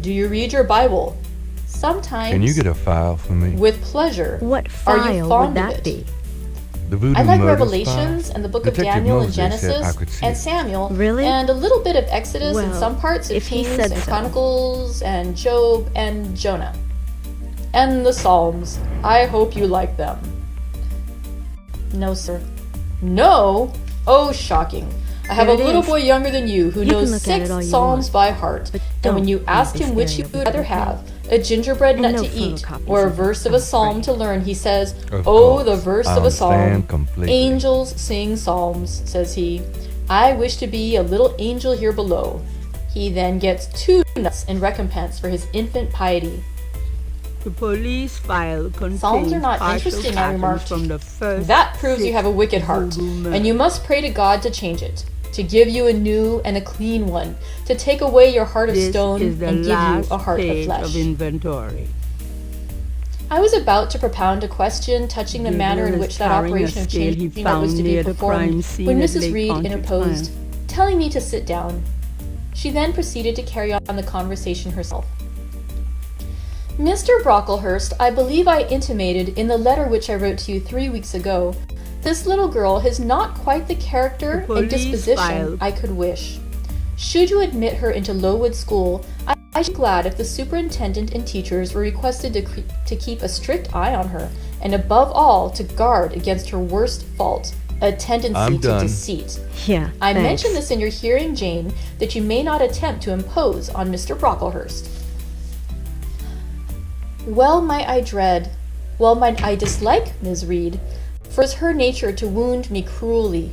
Do you read your Bible? Sometimes. Can you get a file for me? With pleasure. What Are file you would fond of that it? be? The voodoo I like murders Revelations file? and the book of Detective Daniel and Mosley said I Genesis could see and it. Samuel. Really? And a little bit of Exodus and Well, some parts of if he Kings said and so. Chronicles and Job and Jonah. And the Psalms. I hope you like them. No, sir. No? Oh, shocking. I have There a it little is. boy younger than you who You can knows look at it 6 all you Psalms want, by heart. but And when don't you make ask me him which he stereo, would rather okay? have, a gingerbread And nut no to eat, photocopies or a of verse it, of a I'm psalm afraid. to learn, he says, Of "Oh, course. the verse I of a psalm. understand completely. Angels sing psalms," says he. "I wish to be a little angel here below." He then gets 2 nuts in recompense for his infant piety. The police file contains Psalms are not partial interesting, I patterns remarked. from the first That proves you 6 have a wicked heart, voodoo and you must pray to God to change it, to give you a new and a clean one, to take away your heart of This stone is the and give you last a heart of page flesh. of inventory. I was about to propound a question touching the manner in Gabriel which is that carrying operation a of scale he changing art was found to be near the crime performed scene when at Mrs. Lake Reed Pontchartrain. interposed, telling me to sit down. She then proceeded to carry on the conversation herself. Mr. Brocklehurst, I believe I intimated in the letter which I wrote to you 3 weeks ago, this little girl has not quite the character The and police disposition file. I could wish. Should you admit her into Lowood School, I should be glad if the superintendent and teachers were requested to keep a strict eye on her, and above all, to guard against her worst fault, a tendency I'm to done. deceit. Yeah. I thanks. mention this in your hearing, Jane, that you may not attempt to impose on Mr. Brocklehurst. Well might I dread, well might I dislike Ms. Reed, for it is her nature to wound me cruelly.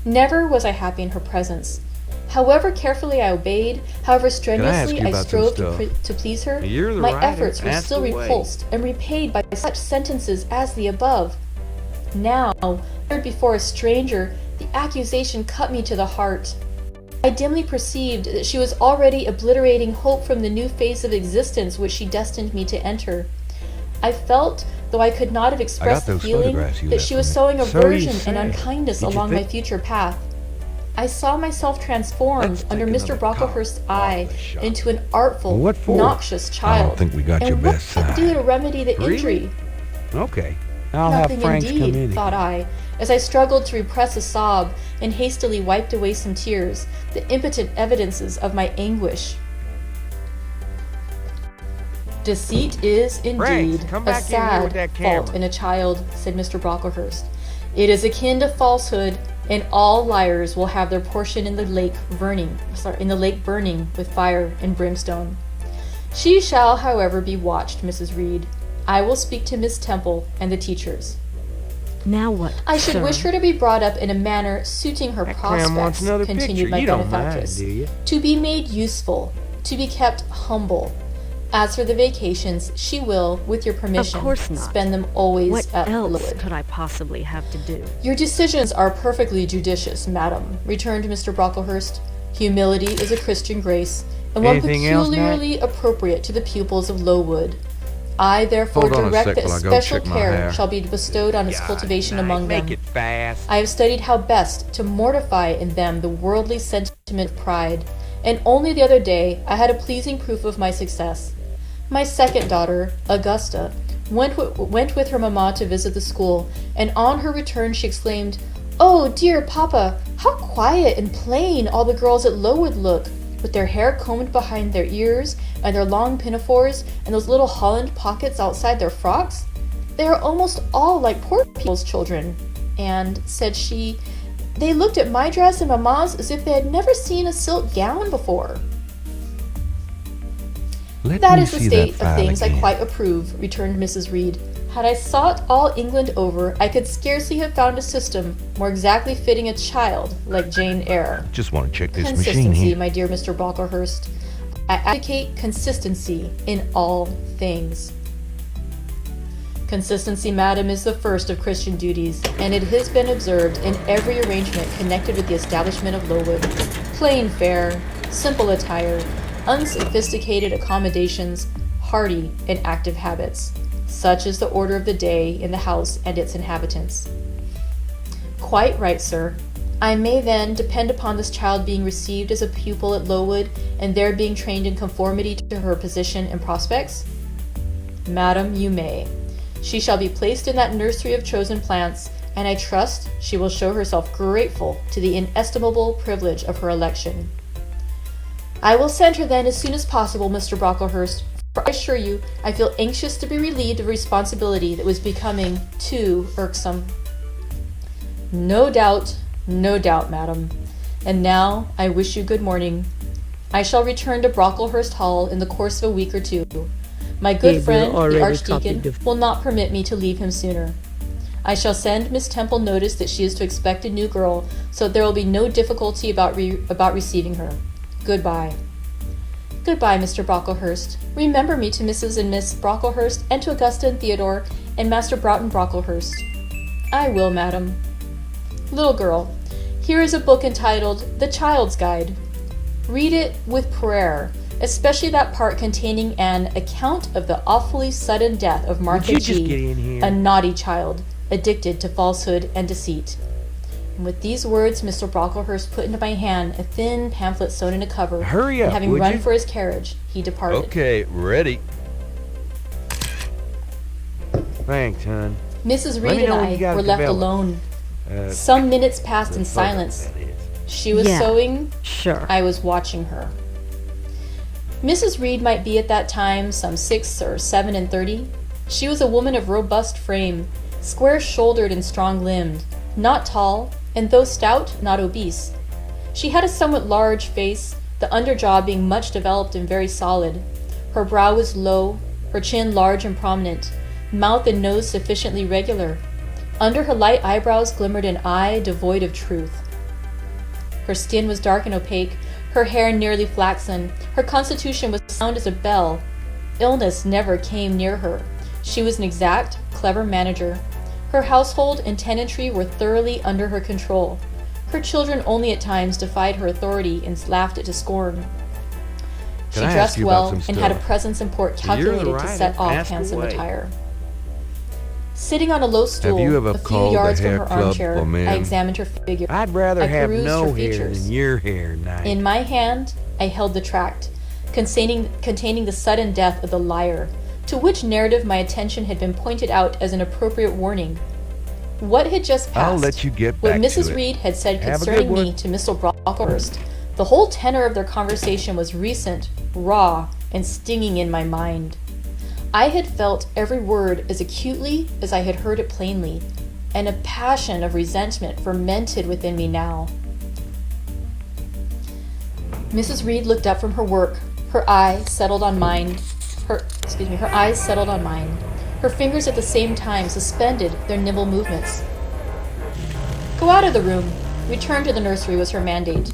Never was I happy in her presence. However carefully I obeyed, however ask strenuously you I about some strove stuff? to please her, You're the my writer. efforts were Ask still away. repulsed and repaid by such sentences as the above. Now, heard before a stranger, the accusation cut me to the heart. I dimly perceived that she was already obliterating hope from the new phase of existence which she destined me to enter. I felt, though I could not have expressed the those feeling, photographs you that left she was for me. sowing So you aversion and say. unkindness Did you along my think- future path. I saw myself transformed Let's under take Mr. another cop Brocklehurst's off eye the shop. into an artful, What for? noxious I child. don't think we got your and what best could I do side. to remedy the Really? injury? Okay. I'll Nothing have Franks indeed, come in. thought I, as I struggled to repress a sob and hastily wiped away some tears, the impotent evidences of my anguish. Deceit is indeed come a back in here with sad that fault camera. in a child, said Mr. Brocklehurst. It is akin to falsehood, and all liars will have their portion in the lake burning with fire and brimstone. She shall, however, be watched, Mrs. Reed. I will speak to Miss Temple and the teachers. Now what, I should sir? wish her to be brought up in a manner suiting her That clown wants prospects, another continued picture. my You don't mind, benefactress. do you? To be made useful, to be kept humble. As for the vacations, she will, with your permission, Of course not. spend them always What at else Lowood. could I possibly have to do? Your decisions are perfectly judicious, madam, returned Mr. Brocklehurst. Humility is a Christian grace, and one Anything else, Matt? peculiarly appropriate to the pupils of Lowood. I therefore Hold on a direct sec that while I go special check my care hair. shall be bestowed on its cultivation Night, among them. Make it fast. I have studied how best to mortify in them the worldly sentiment of pride, and only the other day I had a pleasing proof of my success. My second daughter, Augusta, went with her mamma to visit the school, and on her return she exclaimed, "Oh, dear papa, how quiet and plain all the girls at Lowood look, with their hair combed behind their ears, and their long pinafores, and those little Holland pockets outside their frocks. They are almost all like poor people's children." And, said she, "they looked at my dress and mamma's as if they had never seen a silk gown before." Let That me is the see state that of file things again. I quite approve, returned Mrs. Reed. Had I sought all England over, I could scarcely have found a system more exactly fitting a child like Jane Eyre. Just want to check this machine Consistency, here. my dear Mr. Brocklehurst. I advocate consistency in all things. Consistency, madam, is the first of Christian duties, and it has been observed in every arrangement connected with the establishment of Lowood. Plain fare, simple attire, unsophisticated accommodations, hearty and active habits. Such is the order of the day in the house and its inhabitants. Quite right, sir. I may then depend upon this child being received as a pupil at Lowood, and there being trained in conformity to her position and prospects? Madam, you may. She shall be placed in that nursery of chosen plants, and I trust she will show herself grateful to the inestimable privilege of her election. I will send her then as soon as possible, Mr. Brocklehurst, for I assure you I feel anxious to be relieved of a responsibility that was becoming too irksome. No doubt, madam. And now I wish you good morning. I shall return to Brocklehurst Hall in the course of a week or two. My good Gabriel friend, the already Archdeacon, copied the- will not permit me to leave him sooner. I shall send Miss Temple notice that she is to expect a new girl, so that there will be no difficulty about receiving her. Goodbye. Goodbye, Mr. Brocklehurst. Remember me to Mrs. and Miss Brocklehurst, and to Augusta and Theodore, and Master Broughton Brocklehurst. I will, madam. Little girl, here is a book entitled The Child's Guide. Read it with prayer, especially that part containing an account of the awfully sudden death of Martha you just G., get in here? a naughty child, addicted to falsehood and deceit. And with these words, Mr. Brocklehurst put into my hand a thin pamphlet sewn in a cover. Hurry and up, having would run you? for his carriage, he departed. Okay, ready. Thanks, hon. Mrs. Let Reed me and know when I you got were it left developed. alone. Uh, Some minutes passed in the photo, silence. that is. She was Yeah. sewing. Sure. I was watching her. Mrs. Reed might be at that time some 6 or 37. She was a woman of robust frame, square-shouldered and strong-limbed, not tall, and though stout, not obese. She had a somewhat large face, the underjaw being much developed and very solid. Her brow was low, her chin large and prominent, mouth and nose sufficiently regular. Under her light eyebrows glimmered an eye devoid of truth. Her skin was dark and opaque, her hair nearly flaxen, her constitution was sound as a bell. Illness never came near her. She was an exact, clever manager. Her household and tenantry were thoroughly under her control. Her children only at times defied her authority and laughed it to scorn. She Can I ask dressed you about well some and had a stuff? presence and port You're the calculated to set writer. off Ask handsome away. attire. Sitting on a low stool, you ever a few called the yards from hair her club armchair, for men? I examined her figure. I'd rather I have perused no her hair features. than your hair, Knight. In my hand, I held the tract, containing the sudden death of the liar, to which narrative my attention had been pointed out as an appropriate warning. What had just passed, I'll let you get what back Mrs. to it. Reed had said Have a good concerning me one. to Mr. Brocklehurst, the whole tenor of their conversation was recent, raw, and stinging in my mind. I had felt every word as acutely as I had heard it plainly. and a passion of resentment fermented within me now. Mrs. Reed looked up from her work. Her eyes settled on mine. Her eyes settled on mine. Her fingers at the same time suspended their nimble movements. "Go out of the room. Return to the nursery," was her mandate.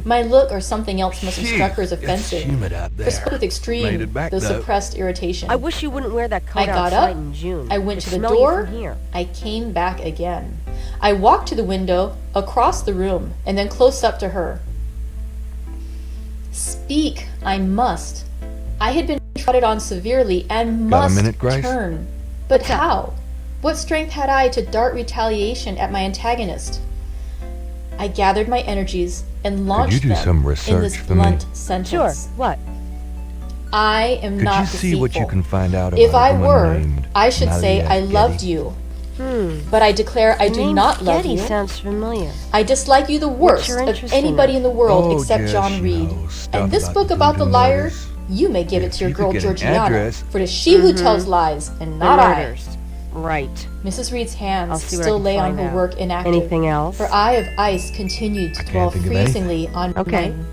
My look or something else must have struck her as offensive. It's humid out there. For spoke with extreme, Made it back, though though. suppressed irritation. I wish you wouldn't wear that coat I got outside up. in June. I went to the smell you door. from here. I came back again. I walked to the window, across the room, and then close up to her. Speak, I must. I had been trotted on severely and Got a must minute, Grace? turn. But how? What strength had I to dart retaliation at my antagonist? I gathered my energies and launched Could you do them some in research this for me? blunt sentence. Sure. What? I am Could not you see deceitful. what you can find out about If I a woman were, named I should say Malia I loved Getty? you. But I declare I do Name not love Getty you. sounds familiar. I dislike you the worst your of interest in anybody her? in the world Oh, except just, John you Reed. know, stuff And this about book the about the voodoo liar, murders. you may give it If to your you girl could get an Georgiana, address. for it is she who tells lies and The not I. murders. Right. Mrs. Reed's I'll hands see what I still can lay on find her out. work inactive. Anything else? Her eye of ice continued to I can't dwell think of anything. freezingly on Okay. mine.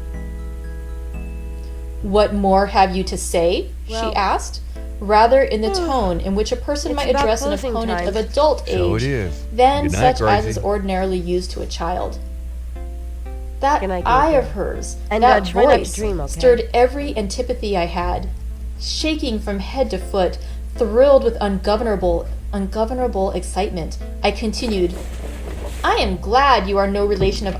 What more have you to say? Well- She asked, rather in the tone in which a person It's might about address an closing opponent time. of adult age So it is. than Good night, such as Gracie. is ordinarily used to a child. That Good night, eye Gabriel. of hers, And, that try not to voice, dream, okay? stirred every antipathy I had. Shaking from head to foot, thrilled with ungovernable excitement, I continued, "I am glad you are no relation of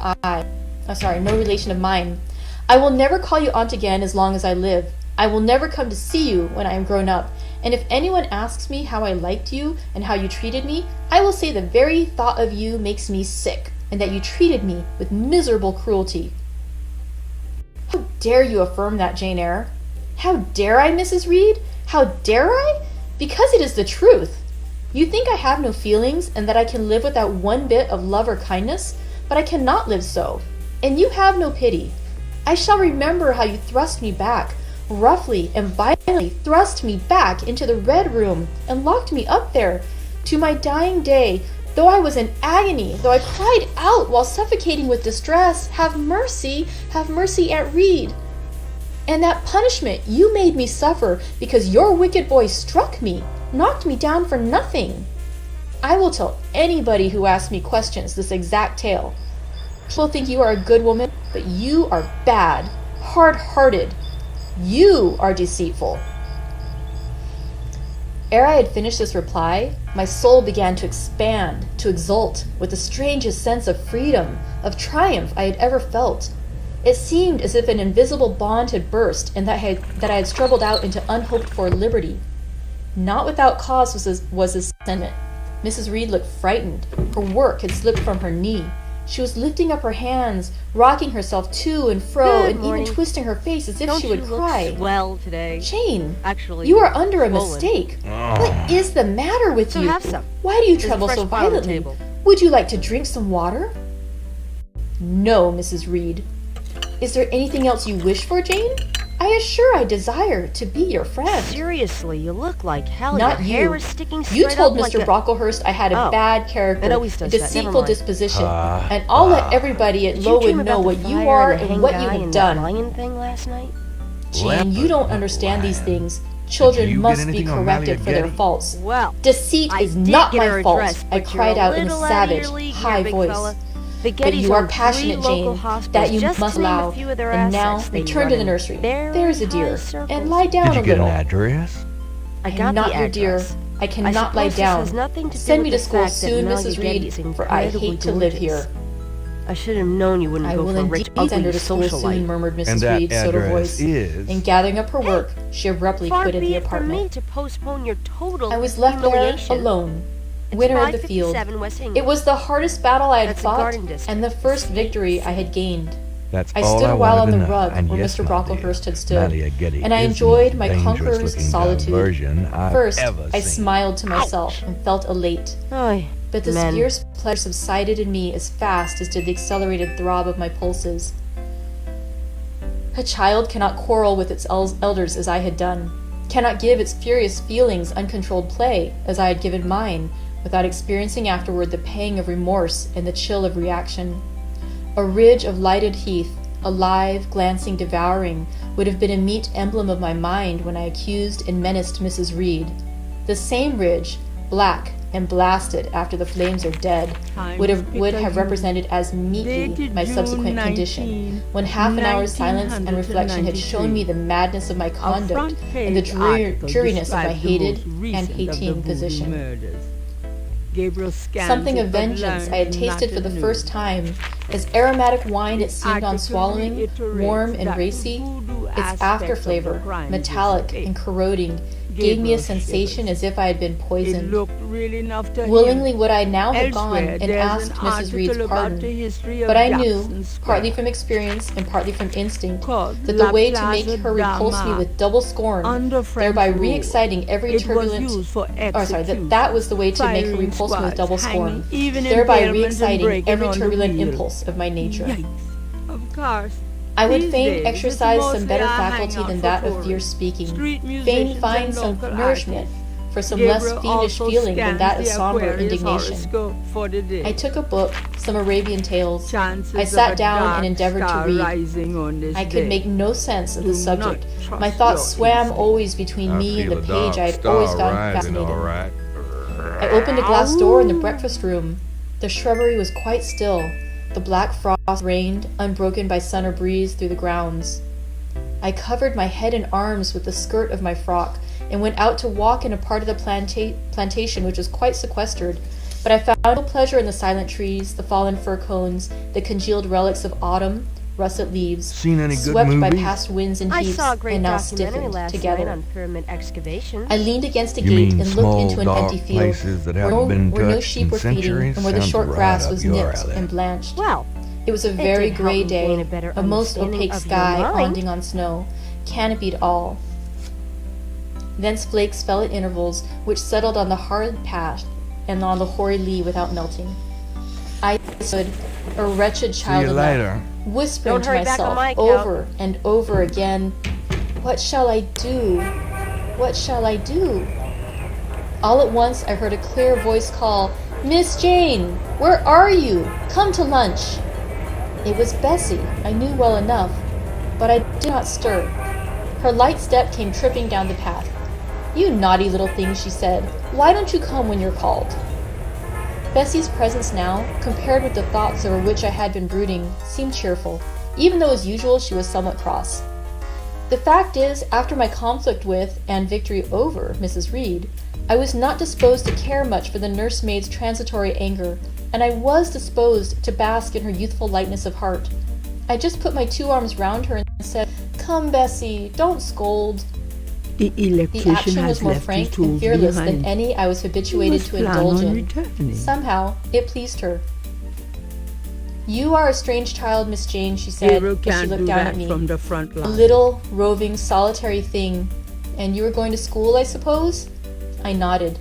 mine. I will never call you aunt again as long as I live. I will never come to see you when I am grown up. And if anyone asks me how I liked you and how you treated me, I will say the very thought of you makes me sick, and that you treated me with miserable cruelty." How dare you affirm that, Jane Eyre? How dare I, Mrs. Reed? How dare I? Because it is the truth. You think I have no feelings and that I can live without one bit of love or kindness, but I cannot live so. And you have no pity. I shall remember how you thrust me back, roughly and violently thrust me back into the red room and locked me up there to my dying day, though I was in agony, though I cried out while suffocating with distress, have mercy, Aunt Reed. And that punishment you made me suffer because your wicked boy struck me, knocked me down for nothing. I will tell anybody who asks me questions this exact tale. People think you are a good woman, but you are bad, hard-hearted. You are deceitful. Ere I had finished this reply, my soul began to expand, to exult, with the strangest sense of freedom, of triumph I had ever felt. It seemed as if an invisible bond had burst, and that I had struggled out into unhoped-for liberty. Not without cause was this sentiment. Mrs. Reed looked frightened. Her work had slipped from her knee. She was lifting up her hands, rocking herself to and fro, Good and morning. even twisting her face as if Don't she would you look cry. swell today? Jane, Actually, you are under a swollen. mistake. What is the matter with So you? have some. Why do you There's tremble fresh so pie on the violently? table. Would you like to drink some water? No, Mrs. Reed. Is there anything else you wish for, Jane? I assure I desire to be your friend. Seriously, you look like hell. Not Your hair you. is sticking straight You told up like Mr. a- Brocklehurst I had a Oh. bad character, It always a does that. Never deceitful mind. disposition, and I'll let everybody at Did you Lowood dream know about what the you fire are and the and hang what you guy have and done. that lion thing last night? Jane, you Leopard don't and understand these lion. things. Did Children you get must be anything on corrected for their Malia faults. Well, Deceit I is did not get her my fault, address, I but cried you're out in a little out of savage, your league high here, big voice. fella. But Getty's you are own passionate, 3 local Jane, hospitals, that you just must to name allow. a few of their And now, assets. They return run to the in nursery. very There's a high dear, circles. and lie down Did you a get an little. address? I I'm got not the your dear. address. I cannot lie suppose this down. has nothing to do Send with me the to school fact that soon, Malia Mrs. Getty Reed, is for I incredibly hate to live gorgeous. here. I should have known you wouldn't I go will for a rich, indeed send her ugly to school soon, socialite. murmured And Mrs. that Reed, soda address voice. is... And gathering up her work, she abruptly Far quitted be the it from me apartment. to postpone your total I was left there humiliation. alone, It's winner of the field. 557 West Hingham. It was the hardest battle I had That's a fought, garden district. and the first victory I had gained. That's I all stood I a while on wanted the to know. rug And where yes, Mr. my Brocklehurst dear, had stood, Malia Getty and I is the enjoyed most my dangerous conqueror's looking solitude. diversion I've First, ever I seen. smiled to myself and felt elate. Oy, But this men. fierce pleasure subsided in me as fast as did the accelerated throb of my pulses. A child cannot quarrel with its elders as I had done. cannot give its furious feelings uncontrolled play, as I had given mine, without experiencing afterward the pang of remorse and the chill of reaction. A ridge of lighted heath, alive, glancing, devouring, would have been a meet emblem of my mind when I accused and menaced Mrs. Reed. The same ridge, black and blasted after the flames are dead, would have represented as meetly my subsequent condition, when half an hour's silence and reflection had shown me the madness of my conduct and the dreariness of my hated and hating position. Something of vengeance I had tasted for the first time, as aromatic wine it seemed on swallowing, warm and racy. Its after flavor, metallic and corroding, gave me a sensation as if I had been poisoned. Willingly would I now have gone and asked Mrs. Reed's pardon, but I knew, partly from experience and partly from instinct, that the way to make her repulse me with double scorn, thereby re-exciting every turbulent... that was the way to make her repulse me with double scorn, thereby re-exciting every turbulent impulse of my nature. I would fain exercise some better faculty than that of fierce speaking, fain find some nourishment for some less fiendish feeling than that of somber indignation. I took a book, some Arabian Tales. I sat down and endeavored to read. I could make no sense of the subject. My thoughts swam always between me and the page I had always found fascinating. I opened a glass door in the breakfast room. The shrubbery was quite still. The black frost reigned, unbroken by sun or breeze, through the grounds. I covered my head and arms with the skirt of my frock, and went out to walk in a part of the plantation which was quite sequestered, but I found no pleasure in the silent trees, the fallen fir cones, the congealed relics of autumn, russet leaves, swept by past winds and heaps, and now stiffened together. On pyramid excavation. I leaned against a gate and looked into an empty field, where no sheep were feeding, and where the short grass was nipped and blanched. Well, it was a very gray day, a most opaque sky ponding on snow, canopied all. Thence flakes fell at intervals, which settled on the hard path and on the hoary lea without melting. I stood, a wretched child in that, whispering to myself over and over again, "What shall I do? What shall I do?" All at once I heard a clear voice call, "Miss Jane, where are you? Come to lunch." It was Bessie, I knew well enough, but I did not stir. Her light step came tripping down the path. "You naughty little thing," she said, "why don't you come when you're called?" Bessie's presence now, compared with the thoughts over which I had been brooding, seemed cheerful, even though as usual she was somewhat cross. The fact is, after my conflict with, and victory over, Mrs. Reed, I was not disposed to care much for the nursemaid's transitory anger, and I was disposed to bask in her youthful lightness of heart. I just put my 2 arms round her and said, "Come, Bessie, don't scold." The action was more frank and fearless than any I was habituated to indulge in. Somehow, it pleased her. "You are a strange child, Miss Jane," she said, as she looked down at me. "A little, roving, solitary thing. And you are going to school, I suppose?" I nodded.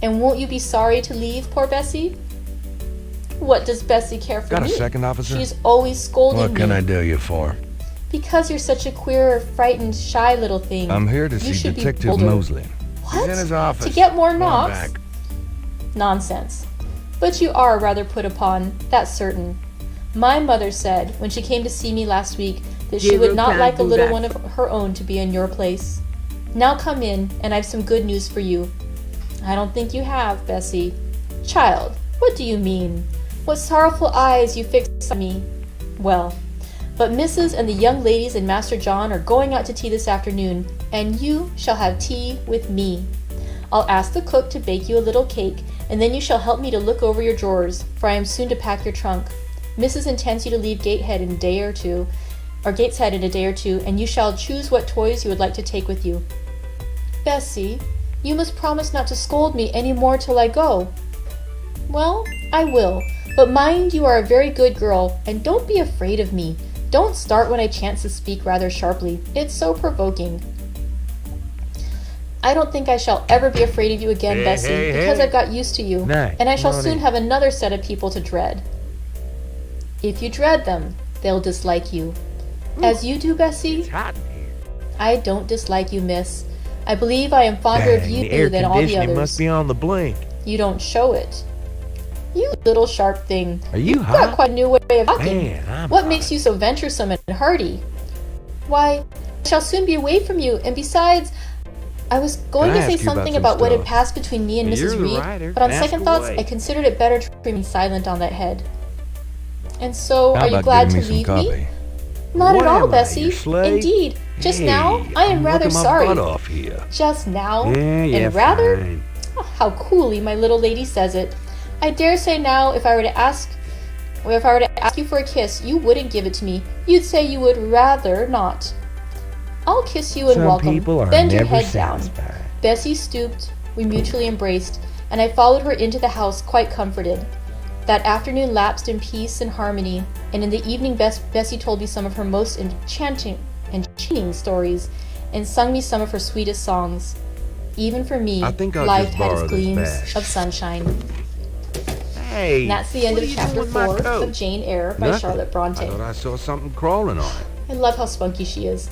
"And won't you be sorry to leave, poor Bessie?" "What does Bessie care for me? Got a second, officer? She's always scolding me." "What can I do you for?" "Because you're such a queer, frightened, shy little thing. "I'm here to You see should be Detective bolder." Mosley." "What? "He's in his office. To get more Come on knocks?" back." "Nonsense. But you are rather put upon, that's certain. My mother said, when she came to see me last week, that she would not like a little one of her own to be in your place. Now come in, and I've some good news for you." "I don't think you have, Bessie." "Child, what do you mean? What sorrowful eyes you fix on me." "Well, but Mrs. and the young ladies and Master John are going out to tea this afternoon, and you shall have tea with me. I'll ask the cook to bake you a little cake, and then you shall help me to look over your drawers, for I am soon to pack your trunk. Mrs. intends you to leave Gateshead in a day or two, and you shall choose what toys you would like to take with you." "Bessie, you must promise not to scold me any more till I go." "Well, I will, but mind you are a very good girl, and don't be afraid of me. Don't start when I chance to speak rather sharply. It's so provoking." "I don't think I shall ever be afraid of you again, Bessie, because I've got used to you, and I shall soon have another set of people to dread." "If you dread them, they'll dislike you." "As you do, Bessie?" "I don't dislike you, miss. I believe I am fonder of Dang, you the air than all the conditioning others. must be on the blink. You don't show it. You little sharp thing. Are you You've got hot? quite a new way of talking. Man, I'm What hot. makes you so venturesome and hardy? Why, I shall soon be away from you, and besides, I was going Can I to say ask you about something some about what had stuff? passed between me and You're Mrs. the Reed, writer. but on Ask second thoughts, away. I considered it better to remain silent on that head. And so, How are you about glad to giving me leave some me? coffee? Not What at all, am I, Bessie. your slave? Indeed, just Hey, now, I am I'm rather working my sorry. butt off here. Just now? Yeah, and rather? fine. Oh, how coolly my little lady says it. I dare say now, if I were to ask you for a kiss, you wouldn't give it to me. You'd say you would rather not. I'll kiss you and Some welcome. people are Bend your never head down. satisfied. Bessie stooped. We mutually embraced, and I followed her into the house quite comforted. That afternoon lapsed in peace and harmony, and in the evening Bessie told me some of her most enchanting stories, and sung me some of her sweetest songs. Even for me, I think I'll life just had borrow its this gleams badge. of sunshine. Hey, And that's the end what of are you chapter doing with my 4 coat? of Jane Eyre by Nothing. Charlotte Bronte. I thought I saw something crawling on it. I love how spunky she is.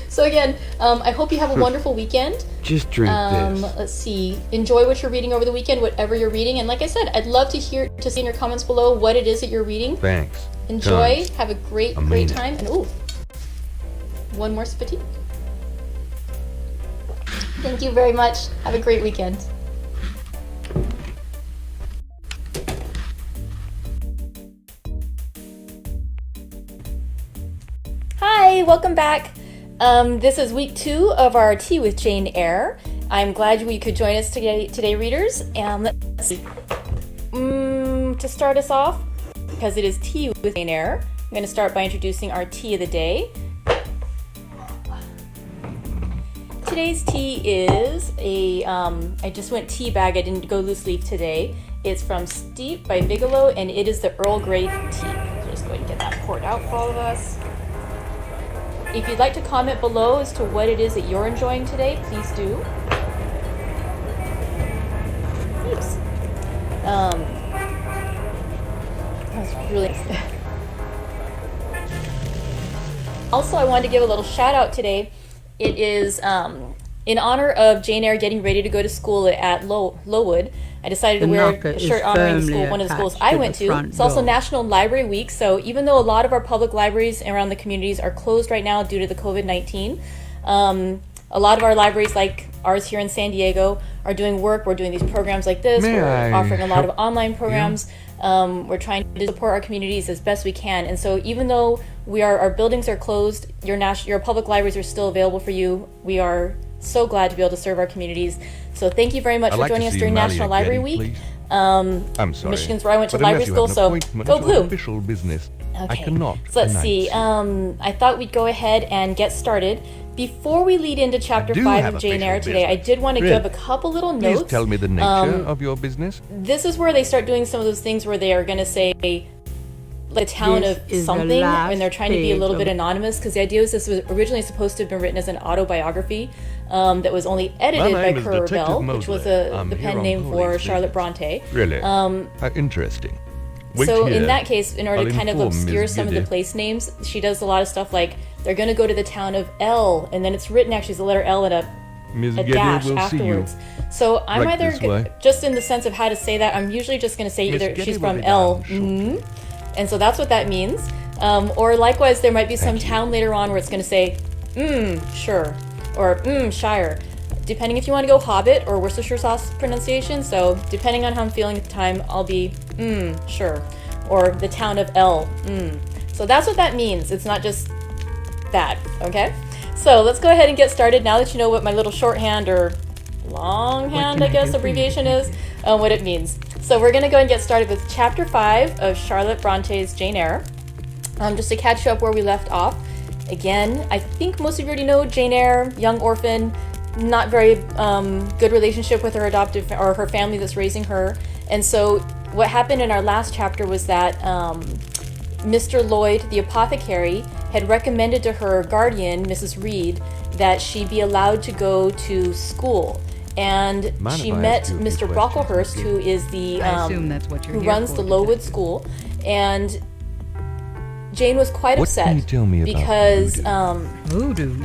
So again, I hope you have a wonderful weekend. Just drink this. Let's see. Enjoy what you're reading over the weekend, whatever you're reading. And like I said, I'd love to see in your comments below what it is that you're reading. Thanks. Enjoy. Tons. Have a great, I mean great it. time. And ooh, one more sip of tea. Thank you very much. Have a great weekend. Hi, welcome back. This is week 2 of our Tea with Jane Eyre. I'm glad you could join us today, readers. And let's see. To start us off, because it is Tea with Jane Eyre, I'm going to start by introducing our tea of the day. Today's tea is I just went tea bag, I didn't go loose leaf today. It's from Steep by Bigelow, and it is the Earl Grey tea. So just go ahead and get that poured out for all of us. If you'd like to comment below as to what it is that you're enjoying today, please do. Oops. That's really Also, I wanted to give a little shout out today. It is in honor of Jane Eyre getting ready to go to school at Lowood. I decided to The wear knocker a is shirt honoring the firmly school, one of the schools attached I to went the to. front It's also door. National Library Week, so even though a lot of our public libraries around the communities are closed right now due to the COVID-19, a lot of our libraries, like ours here in San Diego, are doing work. We're doing these programs like this. May We're I offering a lot of help online programs. We're trying to support our communities as best we can. And so even though our buildings are closed, your public libraries are still available for you. We are so glad to be able to serve our communities. So thank you very much I'd for like to joining us see during Malia National Library Getty, Week. please. I'm sorry. Michigan's where I went to but library unless you school, have an so appointment go for blue. official business, I Okay, cannot. so let's see. announce. I thought we'd go ahead and get started. Before we lead into chapter do 5 have of Jane official Eyre today, I business. did want to Really? give a couple little Please notes. tell me the nature of your business. This is where they start doing some of those things where they are going to say the town This of is the something, last and they're trying to be a little page bit of- anonymous, because the idea was this was originally supposed to have been written as an autobiography that was only edited by name is Currer Detective Bell, which was Mosley. I'm the here pen on name for police Charlotte business. Bronte. Really? How interesting. Wait So here. in that case, in order I'll to kind of inform obscure Miss some of the Giddy. place names, she does a lot of stuff like they're going to go to the town of L, and then it's written actually as the letter L and Miss a Giddy dash will afterwards. see So I'm Right either this way. just in the sense of how to say that, I'm usually just going to say Miss either Giddy she's will from be L, down shortly. and so that's what that means. Or likewise, there might be some Thank you. town later on where it's going to say sure, or Shire, depending if you want to go Hobbit or Worcestershire sauce pronunciation. So depending on how I'm feeling at the time, I'll be sure, or the town of L. So that's what that means. It's not just that, okay? So let's go ahead and get started now that you know what my little shorthand or longhand, I guess, abbreviation is, what it means. So we're going to go and get started with chapter 5 of Charlotte Bronte's Jane Eyre. Just to catch you up where we left off. Again, I think most of you already know Jane Eyre, young orphan, not very good relationship with her adoptive or her family that's raising her. And so what happened in our last chapter was that Mr. Lloyd, the apothecary, had recommended to her guardian, Mrs. Reed, that she be allowed to go to school. And Mind she if I met ask you a few Mr. questions, Brocklehurst, Miss who is the I assume that's what you're who here runs for, the Lowood Detective. School, and Jane was quite What upset can you tell me about because voodoo? Voodoo.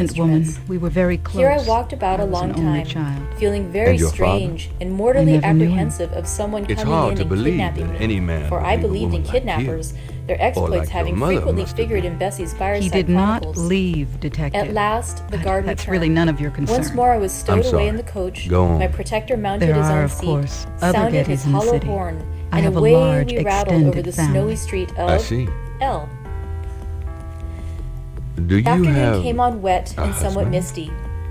innocent instruments. woman. We were very close. Here I walked about I a was long an only time, child. feeling very And your strange and I mortally never knew him. apprehensive of someone It's coming hard in to and believe kidnapping that me. any man For would I leave a believed in woman like you. kidnappers, their exploits like your having mother frequently must have figured been. in Bessie's He Fireside did not Chronicles. leave, Detective. At last, the But guard that's returned. really none of your concern. Once more I was stowed I'm away sorry. in the coach. Go on. My protector mounted There his are, own of seat, course, other sounded his Gettys in the hollow city. horn, I and have a away large, we rattled over extended the family. snowy street I of see. L. Do you Afternoon have came on wet a and somewhat husband? misty,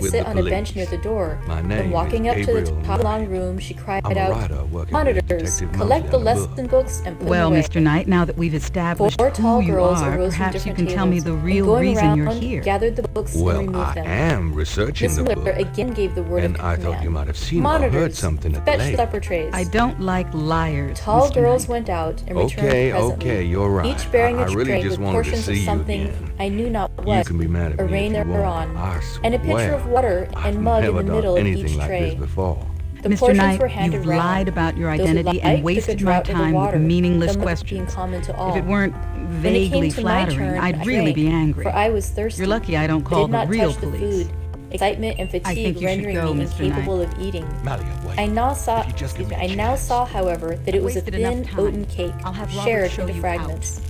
to with sit the on a police. bench near the door. My Then name walking is up to the Gabriel. top long room, she cried I'm a out, writer working with "Monitors, Detective collect the Mosley on the lesson books and put Well, them away." Mr. Knight, now that we've established Four tall who you girls are, arose from perhaps you different can tell me tables, the and real going reason you're around, here. gathered the books and Well, removed I them. am researching Miss the Miller book, again gave the word and of I thought command. you might have seen or "Monitors, heard something at the fetch lake. supper trays." I don't like liars, Tall Mr. girls Knight. went out and returned Okay, presently, okay, you're right. each bearing I a really tray just with wanted to portions of see you something again. I knew not You what, can be mad at me arrayed if you thereon, want. I and a pitcher swear, of water I've and mug in never the done middle of anything each like tray. this before. The Mr. portions Knight, were handed you've round. lied about your Those who identity liked and took a wasted my draught of the time water, with meaningless some of it questions. being common to all. If it weren't When it came vaguely to my flattering, turn, I'd I really drank, be angry. for I was thirsty. You're lucky I don't I call did the not real touch the police. food. Excitement and I fatigue think you should rendering go, me Mr. incapable of eating. Malia, wait. I now saw, If you just give me a I now chance. saw, however, that it was a wasted enough thin time. oaten cake, I'll have Robert shared show into you fragments.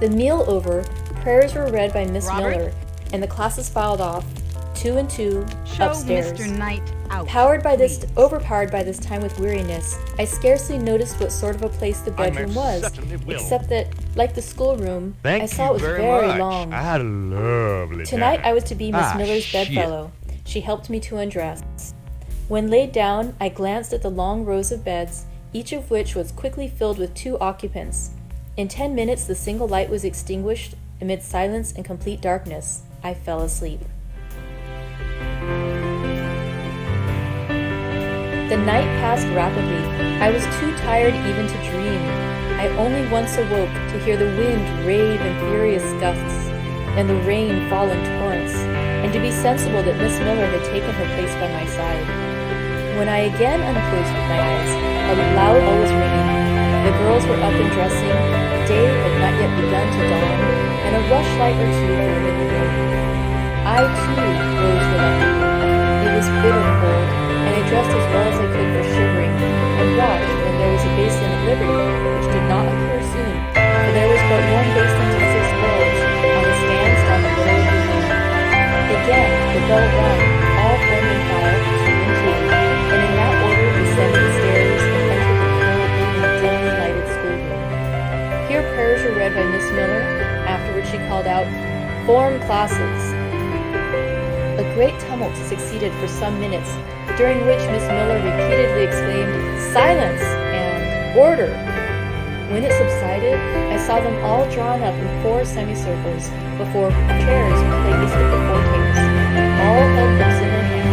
The meal over, prayers were read by Miss Robert? Miller, and the classes filed off, 2 and 2, Show upstairs. Mr. Knight out. Overpowered by this time with weariness, I scarcely noticed what sort of a place the bedroom was, except that, like the schoolroom, I saw it was very long. I had a lovely Tonight time. I was to be Miss Miller's shit. bedfellow. She helped me to undress. When laid down, I glanced at the long rows of beds, each of which was quickly filled with 2 occupants. In 10 minutes the single light was extinguished. Amid silence and complete darkness, I fell asleep. The night passed rapidly. I was too tired even to dream. I only once awoke to hear the wind rave in furious gusts, and the rain fall in torrents, and to be sensible that Miss Miller had taken her place by my side. When I again unclosed my eyes, a loud bell was ringing. The girls were up and dressing, day had not yet begun to dawn, and a rushlight or two burned in the room. I, too, rose reluctantly. It was bitter cold, and I dressed as well as I could for shivering, and watched when there was a basin at liberty, which did not appear soon, for there was but one basin to 6 girls, on the stands down the middle of the room. Again, the bell rung, all formed in file, 2 and 2, and in that order we descended the stairs and entered the cold, even dimly lighted schoolroom. Here prayers were read by Miss Miller. Afterwards she called out, "Form classes." A great tumult succeeded for some minutes, during which Miss Miller repeatedly exclaimed, "Silence!" and "Order!" When it subsided, I saw them all drawn up in 4 semicircles before chairs placed at the 4 tables. All held books in their hands.